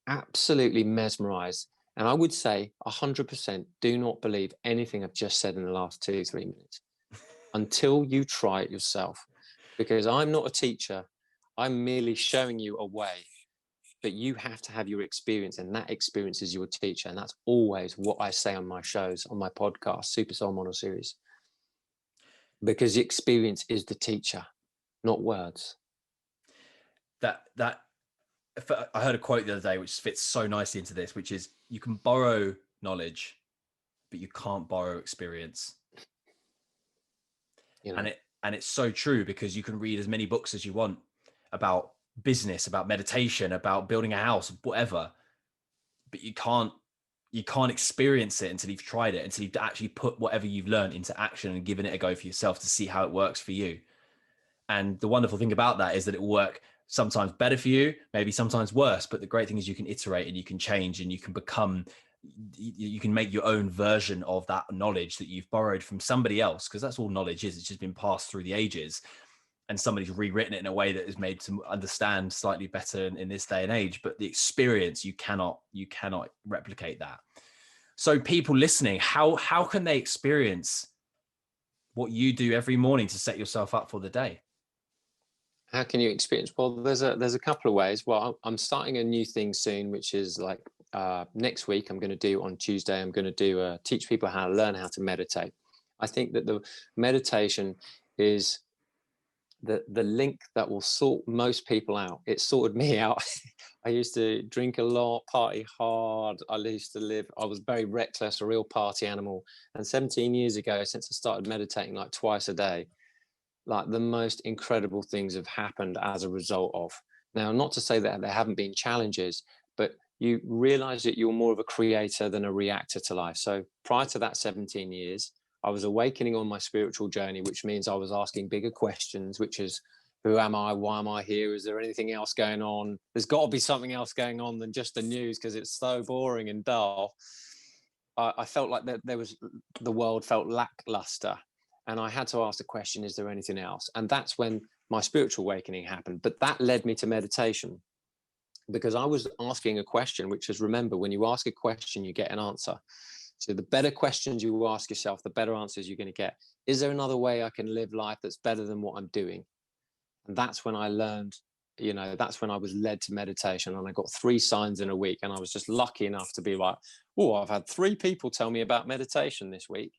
Absolutely mesmerized. And I would say 100% do not believe anything I've just said in the last 2-3 minutes until you try it yourself. Because I'm not a teacher. I'm merely showing you a way. But you have to have your experience, and that experience is your teacher. And that's always what I say on my shows, on my podcast, Super Soul Model Series. Because the experience is the teacher, not words. I heard a quote the other day which fits so nicely into this, which is you can borrow knowledge, but you can't borrow experience. You know? And it's so true, because you can read as many books as you want about business, about meditation, about building a house, whatever, but you can't experience it until you've tried it, until you've actually put whatever you've learned into action and given it a go for yourself to see how it works for you. And the wonderful thing about that is that it will work sometimes better for you, maybe sometimes worse. But the great thing is you can iterate and you can change and you can make your own version of that knowledge that you've borrowed from somebody else, because that's all knowledge is. It's just been passed through the ages. and somebody's rewritten it in a way that is made to understand slightly better in this day and age. But the experience, you cannot replicate that. So people listening, how can they experience what you do every morning to set yourself up for the day? How can you experience? Well, there's a couple of ways. Well, I'm starting a new thing soon, which is like next week. I'm going to do on Tuesday. I'm going to do teach people how to learn how to meditate. I think that the meditation is the link that will sort most people out. It sorted me out. I used to drink a lot, party hard. I was very reckless, a real party animal. And 17 years ago, since I started meditating like twice a day, like the most incredible things have happened as a result of. Now, not to say that there haven't been challenges, but you realize that you're more of a creator than a reactor to life. So prior to that 17 years, I was awakening on my spiritual journey, which means I was asking bigger questions, which is, who am I? Why am I here? Is there anything else going on? There's got to be something else going on than just the news, because it's so boring and dull. I felt like the world felt lackluster. And I had to ask the question, is there anything else? And that's when my spiritual awakening happened. But that led me to meditation, because I was asking a question, which is, remember, when you ask a question, you get an answer. So the better questions you ask yourself, the better answers you're going to get. Is there another way I can live life that's better than what I'm doing? And that's when I learned, that's when I was led to meditation. And I got 3 signs in a week. And I was just lucky enough to be like, oh, I've had 3 people tell me about meditation this week.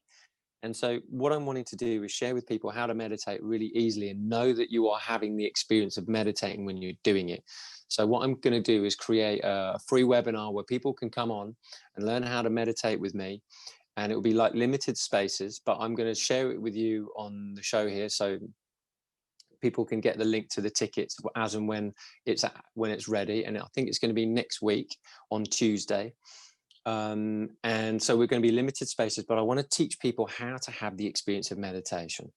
And so what I'm wanting to do is share with people how to meditate really easily, and know that you are having the experience of meditating when you're doing it. So what I'm going to do is create a free webinar where people can come on and learn how to meditate with me. And it will be like limited spaces, but I'm going to share it with you on the show here. So people can get the link to the tickets as and when it's ready. And I think it's going to be next week on Tuesday. And so we're going to be limited spaces, but I want to teach people how to have the experience of meditation,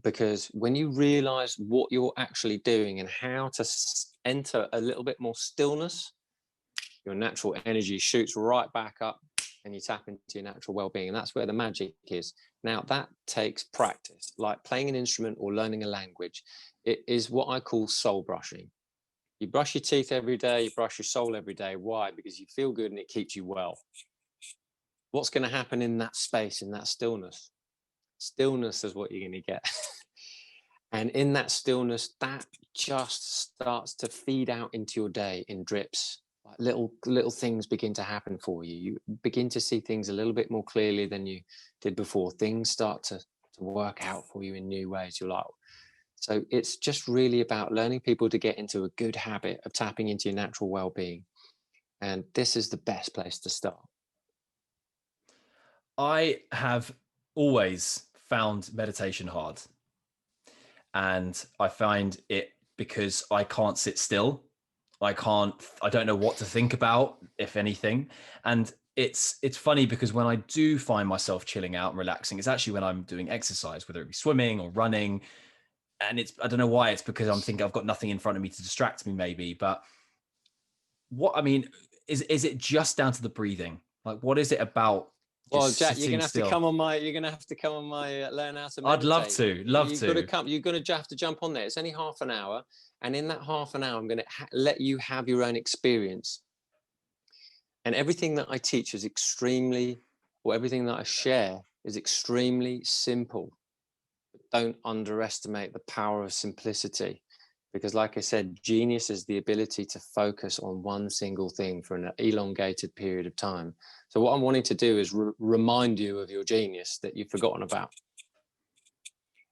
because when you realize what you're actually doing and how to enter a little bit more stillness, your natural energy shoots right back up and you tap into your natural well-being. And that's where the magic is. Now, that takes practice, like playing an instrument or learning a language. It is what I call soul brushing. You brush your teeth every day, you brush your soul every day. Why? Because you feel good and it keeps you well. What's going to happen in that space, in that stillness? Stillness is what you're going to get. And in that stillness, that just starts to feed out into your day in drips. Like little things begin to happen for you. You begin to see things a little bit more clearly than you did before. Things start to work out for you in new ways. You're like, so it's just really about learning people to get into a good habit of tapping into your natural well-being. And this is the best place to start. I have always found meditation hard. And I find it because I can't sit still. I don't know what to think about, if anything. And it's funny because when I do find myself chilling out and relaxing, it's actually when I'm doing exercise, whether it be swimming or running. And I don't know why. It's because I'm thinking I've got nothing in front of me to distract me, maybe. But is it just down to the breathing? Like, what is it about? Well, Jack, you're gonna have still? to come on my learn how to meditate. I'd love to. You're gonna have to jump on there. It's only half an hour, and in that half an hour, I'm gonna let you have your own experience. And everything that I teach is everything that I share is extremely simple. Don't underestimate the power of simplicity, because like I said, genius is the ability to focus on one single thing for an elongated period of time. So what I'm wanting to do is remind you of your genius that you've forgotten about.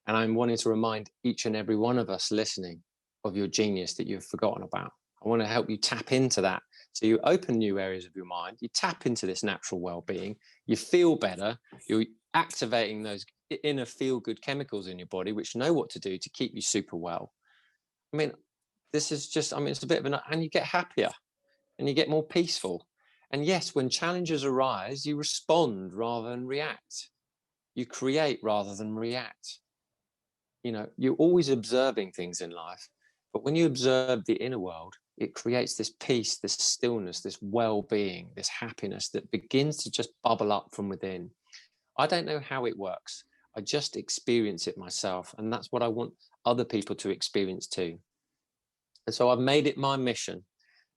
And I'm wanting to remind each and every one of us listening of your genius that you've forgotten about. I want to help you tap into that. So you open new areas of your mind, you tap into this natural well-being, you feel better, you're activating those inner feel-good chemicals in your body, which know what to do to keep you super well. I mean, it's a bit of and you get happier and you get more peaceful. And yes, when challenges arise, you respond rather than react. You create rather than react. You're always observing things in life, but when you observe the inner world, it creates this peace, this stillness, this well-being, this happiness that begins to just bubble up from within. I don't know how it works. I just experience it myself. And that's what I want other people to experience too. And so I've made it my mission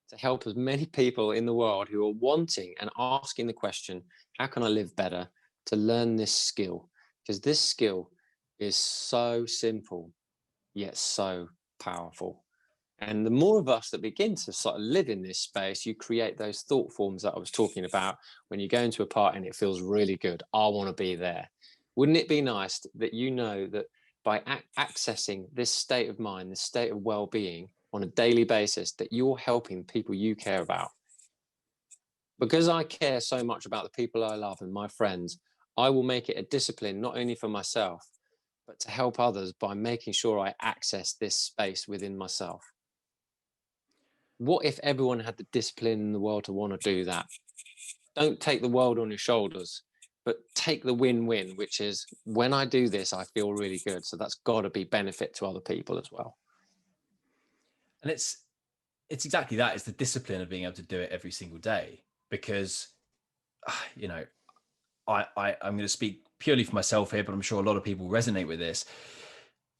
to help as many people in the world who are wanting and asking the question, how can I live better, to learn this skill? Because this skill is so simple, yet so powerful. And the more of us that begin to sort of live in this space, you create those thought forms that I was talking about when you go into a party and it feels really good. I want to be there. Wouldn't it be nice that you know that by accessing this state of mind, this state of well-being on a daily basis, that you're helping people you care about? Because I care so much about the people I love and my friends, I will make it a discipline, not only for myself, but to help others by making sure I access this space within myself. What if everyone had the discipline in the world to want to do that? Don't take the world on your shoulders, but take the win-win, which is when I do this, I feel really good. So that's got to be benefit to other people as well. And it's exactly that. It's the discipline of being able to do it every single day, because, you know, I'm going to speak purely for myself here, but I'm sure a lot of people resonate with this.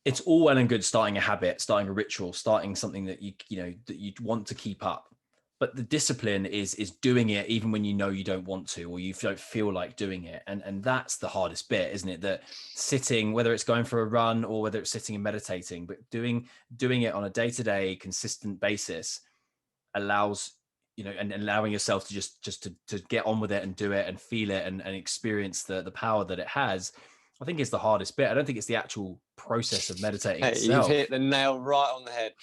It's all well and good starting a habit, starting a ritual, starting something that you want to keep up. But the discipline is doing it even when you know you don't want to, or you don't feel like doing it. And that's the hardest bit, isn't it? That sitting, whether it's going for a run or whether it's sitting and meditating, but doing it on a day-to-day consistent basis allows, and allowing yourself to just to get on with it and do it and feel it and experience the power that it has, I think is the hardest bit. I don't think it's the actual process of meditating itself. You've hit the nail right on the head.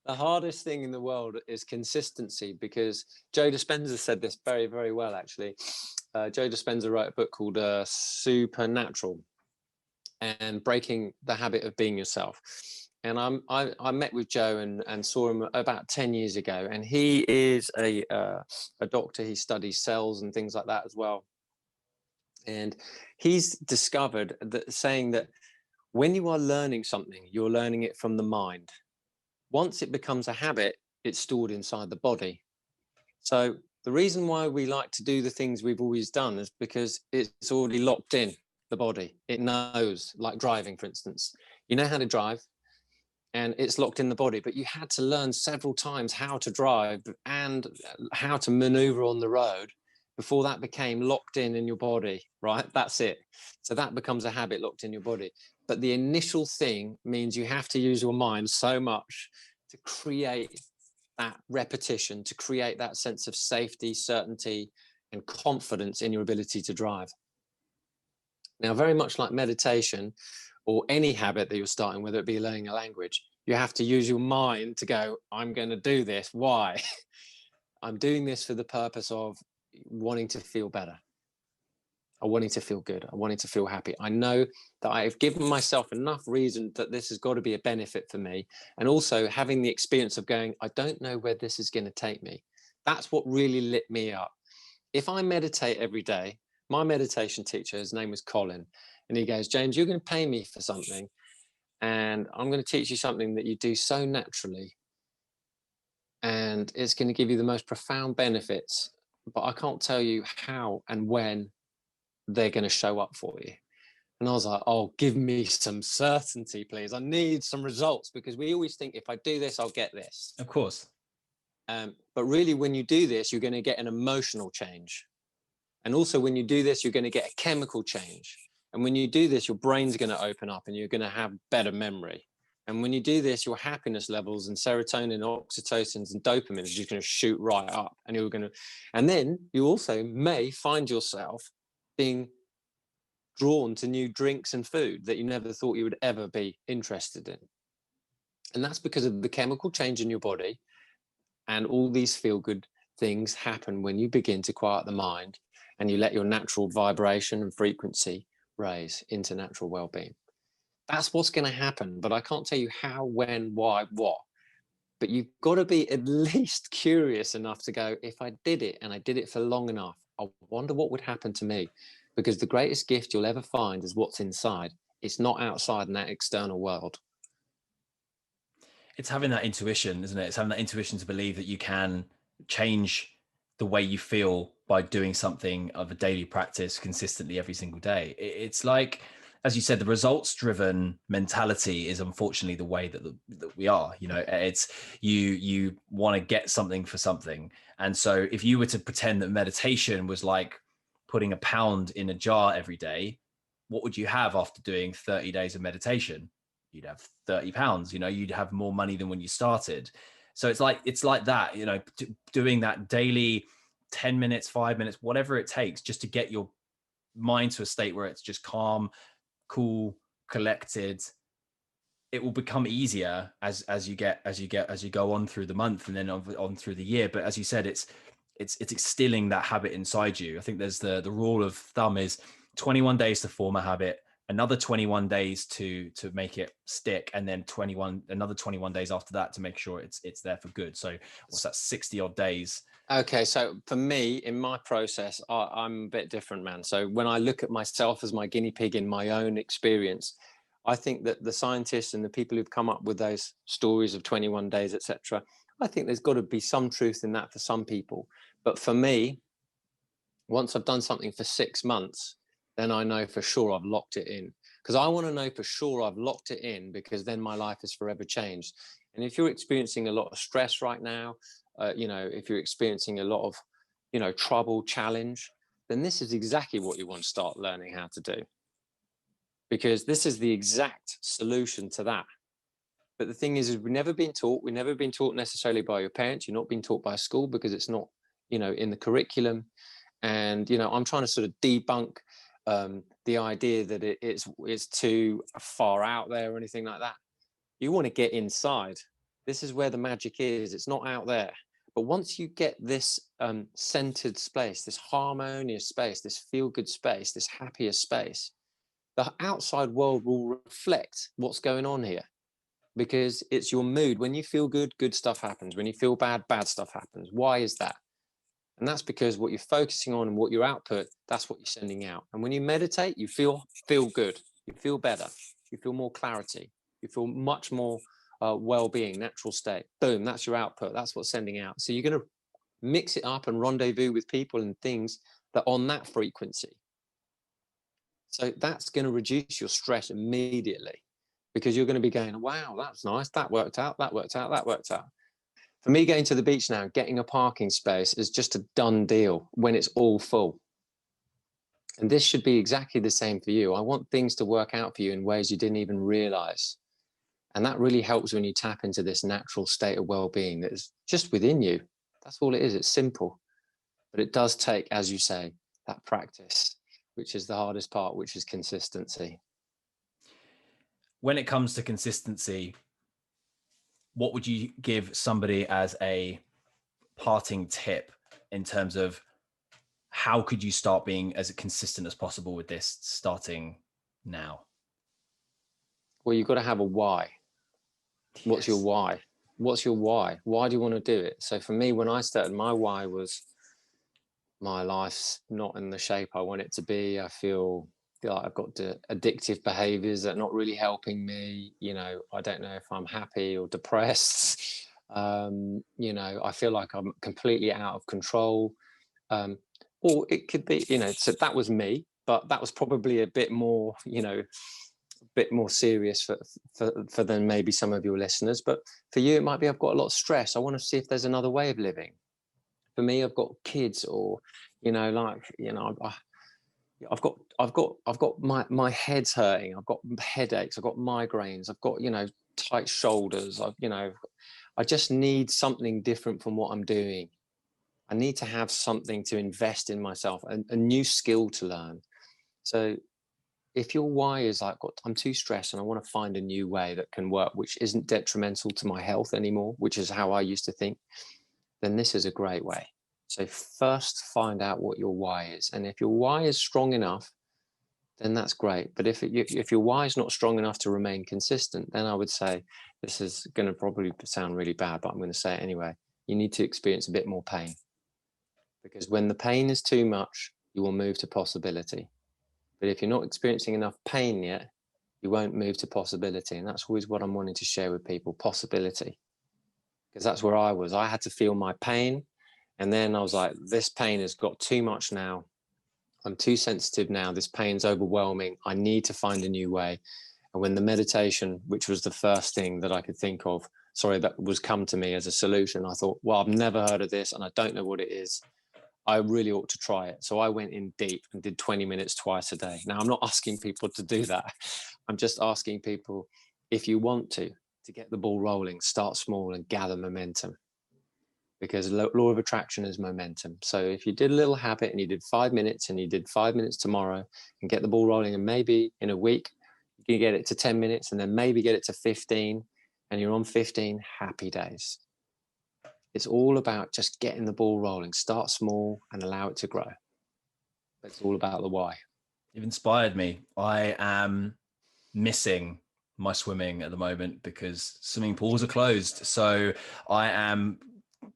The hardest thing in the world is consistency, because Joe Dispenza said this very, very well, actually. Joe Dispenza wrote a book called Supernatural, and breaking the habit of being yourself. And I met with Joe and saw him about 10 years ago. And he is a doctor. He studies cells and things like that as well. And he's discovered that, saying that when you are learning something, you're learning it from the mind. Once it becomes a habit, it's stored inside the body. So the reason why we like to do the things we've always done is because it's already locked in the body. It knows, like driving, for instance. You know how to drive, and it's locked in the body, but you had to learn several times how to drive and how to maneuver on the road before that became locked in your body, right? That's it. So that becomes a habit locked in your body. But the initial thing means you have to use your mind so much to create that repetition, to create that sense of safety, certainty, and confidence in your ability to drive. Now, very much like meditation or any habit that you're starting, whether it be learning a language, you have to use your mind to go, I'm going to do this. Why? I'm doing this for the purpose of wanting to feel better. I wanting to feel good. I wanting to feel happy. I know that I've given myself enough reason that this has got to be a benefit for me. And also having the experience of going, I don't know where this is going to take me. That's what really lit me up. If I meditate every day, my meditation teacher, his name was Colin, and he goes, James, you're going to pay me for something, and I'm going to teach you something that you do so naturally, and it's going to give you the most profound benefits, but I can't tell you how and when they're going to show up for you. And I was like, oh, give me some certainty, please. I need some results, because we always think if I do this, I'll get this. Of course. But really, when you do this, you're going to get an emotional change. And also when you do this, you're going to get a chemical change. And when you do this, your brain's going to open up and you're going to have better memory. And when you do this, your happiness levels and serotonin, oxytocins, and dopamine is just going to shoot right up. And then you also may find yourself being drawn to new drinks and food that you never thought you would ever be interested in. And that's because of the chemical change in your body. And all these feel-good things happen when you begin to quiet the mind and you let your natural vibration and frequency raise into natural well-being. That's what's going to happen, but I can't tell you how, when, why, what. But you've got to be at least curious enough to go, if I did it and I did it for long enough, I wonder what would happen to me. Because the greatest gift you'll ever find is what's inside. It's not outside in that external world. It's having that intuition, isn't it? It's having that intuition to believe that you can change the way you feel by doing something of a daily practice consistently every single day. It's like as you said, the results driven mentality is unfortunately the way that we are. You know, it's you want to get something for something. And so if you were to pretend that meditation was like putting a pound in a jar every day, what would you have after doing 30 days of meditation? You'd have 30 pounds, you know, you'd have more money than when you started. So it's like that, you know, doing that daily 10 minutes, 5 minutes, whatever it takes, just to get your mind to a state where it's just calm, cool, collected. It will become easier as you go on through the month and then on through the year. But as you said, it's instilling that habit inside you. I think there's the rule of thumb is 21 days to form a habit, another 21 days to make it stick, and then another 21 days after that to make sure it's there for good. So what's that, 60 odd days? Okay, so for me, in my process, I'm a bit different, man. So when I look at myself as my guinea pig in my own experience, I think that the scientists and the people who've come up with those stories of 21 days, etc., I think there's got to be some truth in that for some people. But for me, once I've done something for 6 months, then I know for sure I've locked it in. Because I want to know for sure I've locked it in, because then my life is forever changed. And if you're experiencing a lot of stress right now, you know, if you're experiencing a lot of, you know, trouble, challenge, then this is exactly what you want to start learning how to do. Because this is the exact solution to that. But the thing is we've never been taught necessarily by your parents. You're not being taught by school because it's not, you know, in the curriculum. And, you know, I'm trying to sort of debunk the idea that it's too far out there or anything like that. You want to get inside. This is where the magic is. It's not out there. But once you get this centered space, this harmonious space, this feel-good space, this happier space, the outside world will reflect what's going on here, because it's your mood. When you feel good, good stuff happens. When you feel bad, bad stuff happens. Why is that? And that's because what you're focusing on and what your output, that's what you're sending out. And when you meditate, you feel good. You feel better. You feel more clarity. You feel much more well-being, natural state. Boom, that's your output. That's what's sending out. So you're going to mix it up and rendezvous with people and things that are on that frequency. So that's going to reduce your stress immediately, because you're going to be going, wow, that's nice. That worked out. That worked out. That worked out. For me, going to the beach now, getting a parking space is just a done deal when it's all full. And this should be exactly the same for you. I want things to work out for you in ways you didn't even realize. And that really helps when you tap into this natural state of well-being that is just within you. That's all it is. It's simple. But it does take, as you say, that practice, which is the hardest part, which is consistency. When it comes to consistency, what would you give somebody as a parting tip in terms of how could you start being as consistent as possible with this starting now? Well, you've got to have a why. Yes. What's your why? What's your why? Why do you want to do it? So for me, when I started, my why was my life's not in the shape I want it to be. I feel like I've got addictive behaviors that are not really helping me. You know, I don't know if I'm happy or depressed. You know, I feel like I'm completely out of control. Or it could be, you know, so that was me, but that was probably a bit more, you know, a bit more serious for than maybe some of your listeners. But for you, it might be, I've got a lot of stress. I want to see if there's another way of living. For me, I've got kids, or, you know, like, you know, I've got my head's hurting. I've got headaches. I've got migraines. I've got, you know, tight shoulders. You know, I just need something different from what I'm doing. I need to have something to invest in myself, a new skill to learn. So if your why is like, I'm too stressed and I want to find a new way that can work, which isn't detrimental to my health anymore, which is how I used to think, then this is a great way. So first find out what your why is. And if your why is strong enough, then that's great. But if your why is not strong enough to remain consistent, then I would say, this is going to probably sound really bad, but I'm going to say it anyway. You need to experience a bit more pain. Because when the pain is too much, you will move to possibility. But if you're not experiencing enough pain yet, you won't move to possibility. And that's always what I'm wanting to share with people, possibility. Because that's where I was. I had to feel my pain. And then I was like, this pain has got too much now. I'm too sensitive now. This pain's overwhelming. I need to find a new way. And when the meditation, which was the first thing that I could think of, that was come to me as a solution, I thought, well, I've never heard of this and I don't know what it is. I really ought to try it. So I went in deep and did 20 minutes twice a day. Now, I'm not asking people to do that. I'm just asking people, if you want to get the ball rolling, start small and gather momentum. Because law of attraction is momentum. So if you did a little habit and you did 5 minutes and you did 5 minutes tomorrow and get the ball rolling, and maybe in a week you can get it to 10 minutes and then maybe get it to 15, and you're on 15, happy days. It's all about just getting the ball rolling. Start small and allow it to grow. It's all about the why. You've inspired me. I am missing my swimming at the moment because swimming pools are closed. So I am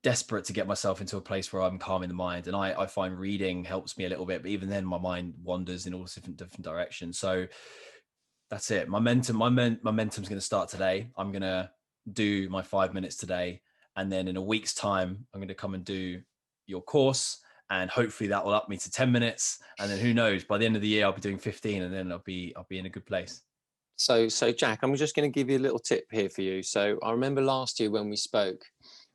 desperate to get myself into a place where I'm calming the mind. And I find reading helps me a little bit, but even then my mind wanders in all different directions. So that's it. Momentum's going to start today. I'm going to do my 5 minutes today. And then in a week's time, I'm going to come and do your course. And hopefully that will up me to 10 minutes. And then who knows, by the end of the year, I'll be doing 15 and then I'll be in a good place. So Jack, I'm just going to give you a little tip here for you. So I remember last year when we spoke,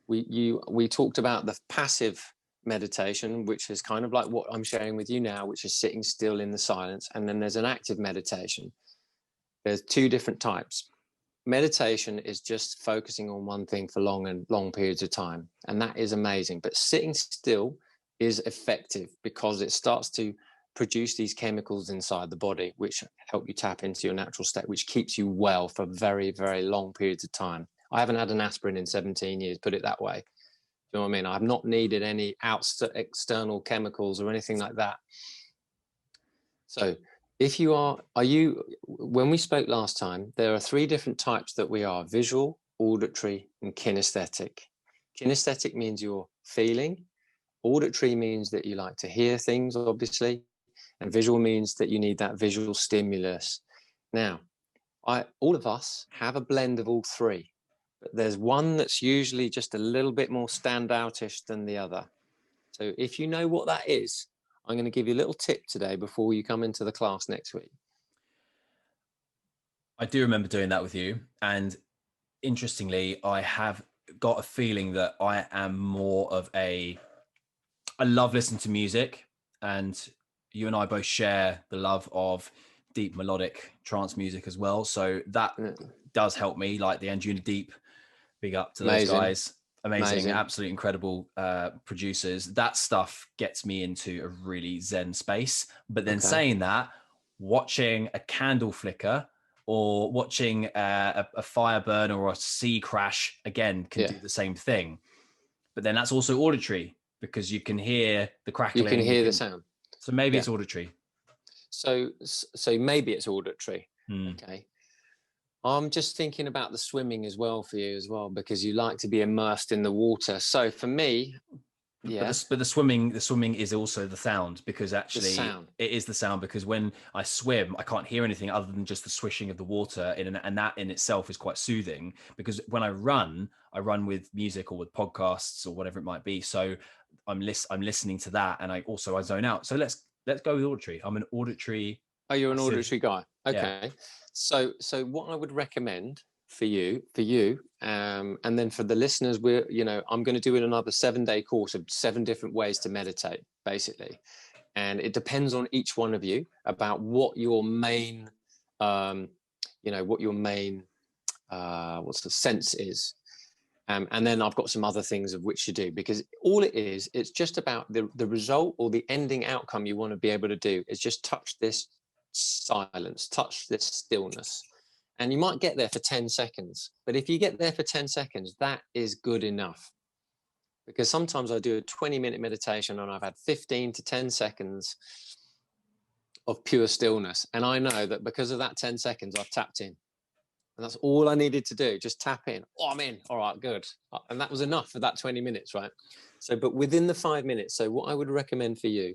we talked about the passive meditation, which is kind of like what I'm sharing with you now, which is sitting still in the silence. And then there's an active meditation. There's two different types. Meditation is just focusing on one thing for long periods of time, and that is amazing. But sitting still is effective because it starts to produce these chemicals inside the body which help you tap into your natural state, which keeps you well for very, very long periods of time. I haven't had an aspirin in 17 years, put it that way. You know what I mean? I've not needed any external chemicals or anything like that. So if you when we spoke last time, there are 3 different types that we are: visual, auditory, and kinesthetic. Kinesthetic means you're feeling. Auditory means that you like to hear things, obviously. And visual means that you need that visual stimulus. Now, all of us have a blend of all 3, but there's one that's usually just a little bit more standoutish than the other. So if you know what that is, I'm going to give you a little tip today before you come into the class next week. I do remember doing that with you. And interestingly, I have got a feeling that I am more of I love listening to music, and you and I both share the love of deep melodic trance music as well. So that does help me, like the Anjuna Deep, big up to those guys. Amazing, absolutely incredible producers. That stuff gets me into a really zen space. But then saying that, watching a candle flicker or watching a fire burn or a sea crash, again, can do the same thing. But then that's also auditory because you can hear the crackling. You can hear the sound. So maybe it's auditory. So maybe it's auditory. Okay. I'm just thinking about the swimming as well for you as well, because you like to be immersed in the water. So for me, but the swimming is also the sound, because actually it is the sound, because when I swim, I can't hear anything other than just the swishing of the water, and that in itself is quite soothing. Because when I run with music or with podcasts or whatever it might be. So I'm listening to that, and I zone out. So let's go with auditory. I'm an auditory. Oh, you're an auditory guy. Okay. Yeah. So what I would recommend for you, and then for the listeners, I'm going to do another 7-day course of 7 different ways to meditate, basically. And it depends on each one of you about what your main, what's the sense is. And then I've got some other things of which to do, because all it is, it's just about the result or the ending outcome you want to be able to do is just touch this silence, touch this stillness. And you might get there for 10 seconds, but if you get there for 10 seconds, that is good enough. Because sometimes I do a 20-minute meditation and I've had 15 to 10 seconds of pure stillness. And I know that because of that 10 seconds, I've tapped in. And that's all I needed to do, just tap in. Oh, I'm in. All right, good. And that was enough for that 20 minutes, right? So, but within the 5 minutes, so what I would recommend for you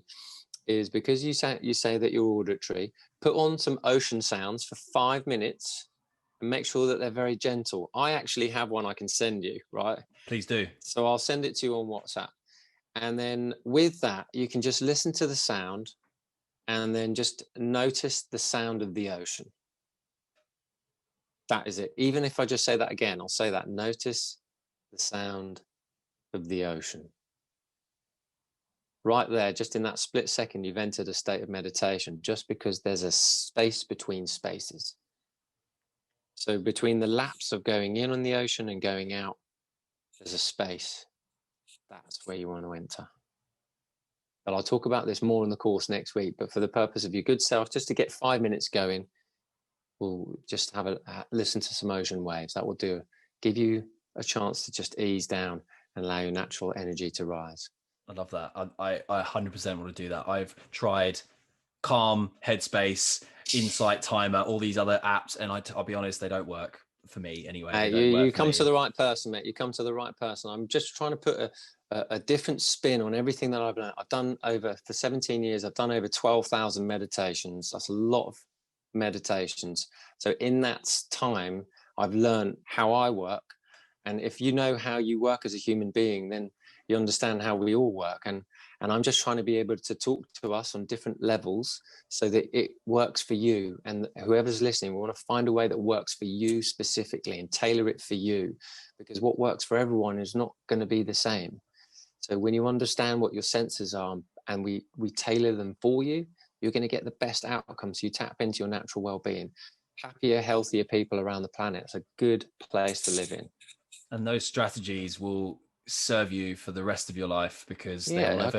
is, because you say that you're auditory, put on some ocean sounds for 5 minutes and make sure that they're very gentle. I actually have one I can send you, right? Please do. So I'll send it to you on WhatsApp. And then with that, you can just listen to the sound and then just notice the sound of the ocean. That is it. Even if I just say that again, I'll say that. Notice the sound of the ocean. Right there, just in that split second, you've entered a state of meditation, just because there's a space between spaces. So between the lapse of going in on the ocean and going out, there's a space. That's where you want to enter. But I'll talk about this more in the course next week. But for the purpose of your good self, just to get 5 minutes going, we'll just have a listen to some ocean waves. That will give you a chance to just ease down and allow your natural energy to rise. I love that. I 100% want to do that. I've tried Calm, Headspace, Insight Timer, all these other apps, and I'll be honest, they don't work for me anyway. You come to the right person, mate. You come to the right person. I'm just trying to put a different spin on everything that I've learned. I've done for 17 years, I've done over 12,000 meditations. That's a lot of meditations. So in that time, I've learned how I work. And if you know how you work as a human being, then you understand how we all work. And I'm just trying to be able to talk to us on different levels so that it works for you. And whoever's listening, we want to find a way that works for you specifically and tailor it for you, because what works for everyone is not going to be the same. So when you understand what your senses are and we tailor them for you, you're going to get the best outcomes. You tap into your natural well-being. Happier, healthier people around the planet. It's a good place to live in. And those strategies will serve you for the rest of your life, because they'll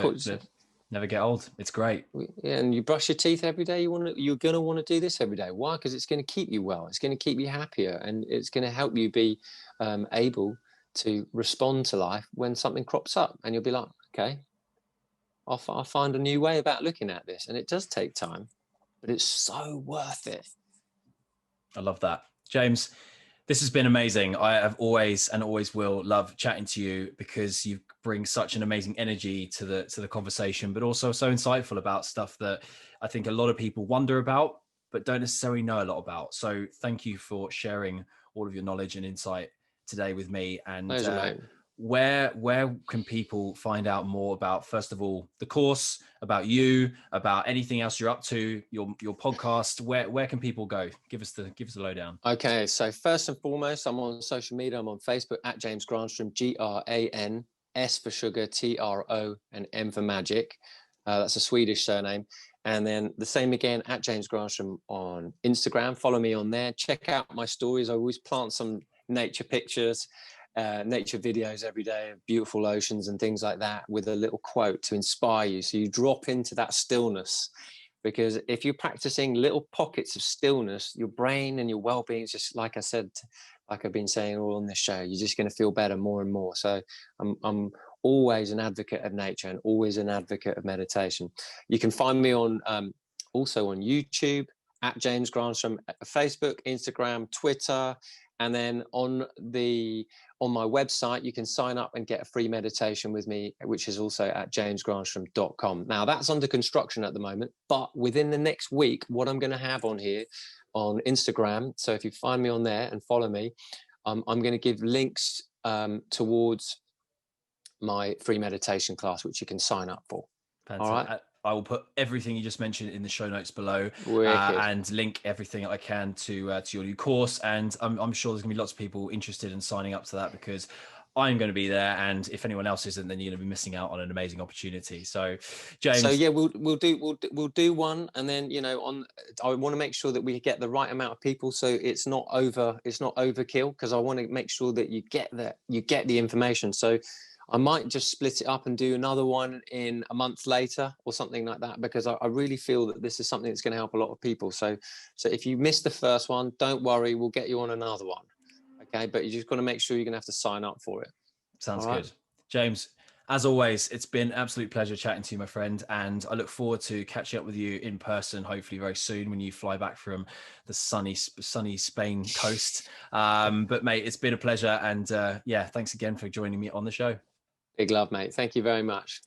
never get old. It's great. Yeah, and you brush your teeth every day. You're going to want to do this every day. Why? Because it's going to keep you well. It's going to keep you happier, and it's going to help you be able to respond to life when something crops up. And you'll be like, okay, I'll find a new way about looking at this. And it does take time, but it's so worth it. I love that. James, this has been amazing. I have always and always will love chatting to you, because you bring such an amazing energy to the conversation, but also so insightful about stuff that I think a lot of people wonder about, but don't necessarily know a lot about. So thank you for sharing all of your knowledge and insight today with me. And Pleasure, mate. Where can people find out more about, first of all, the course, about you, about anything else you're up to, your podcast? Where can people go? Give us the lowdown. Okay, so first and foremost, I'm on social media. I'm on Facebook at James Granstrom, Gran, S for sugar, TRO, and M for magic. That's a Swedish surname. And then the same again at James Granstrom on Instagram. Follow me on there. Check out my stories. I always plant some nature pictures, nature videos every day of beautiful oceans and things like that, with a little quote to inspire you. So you drop into that stillness, because if you're practicing little pockets of stillness, your brain and your well-being is just, like I said, like I've been saying all on this show, you're just going to feel better more and more. So I'm always an advocate of nature and always an advocate of meditation. You can find me on also on YouTube at James Granstrom, Facebook, Instagram, Twitter. And then on my website, you can sign up and get a free meditation with me, which is also at jamesgranstrom.com. Now, that's under construction at the moment, but within the next week, what I'm going to have on here on Instagram, so if you find me on there and follow me, I'm going to give links towards my free meditation class, which you can sign up for. Fantastic. All right. I will put everything you just mentioned in the show notes below, and link everything I can to your new course. And I'm sure there's going to be lots of people interested in signing up to that, because I'm going to be there. And if anyone else isn't, then you're going to be missing out on an amazing opportunity. So, James. So yeah, we'll do one, and then I want to make sure that we get the right amount of people, so it's not overkill, because I want to make sure that you get the information. So I might just split it up and do another one in a month later or something like that, because I really feel that this is something that's going to help a lot of people. So if you missed the first one, don't worry, we'll get you on another one. Okay, but you just got to make sure you're going to have to sign up for it. Sounds good. James, as always, it's been an absolute pleasure chatting to you, my friend, and I look forward to catching up with you in person, hopefully very soon, when you fly back from the sunny Spain coast. But mate, it's been a pleasure, and thanks again for joining me on the show. Big love, mate. Thank you very much.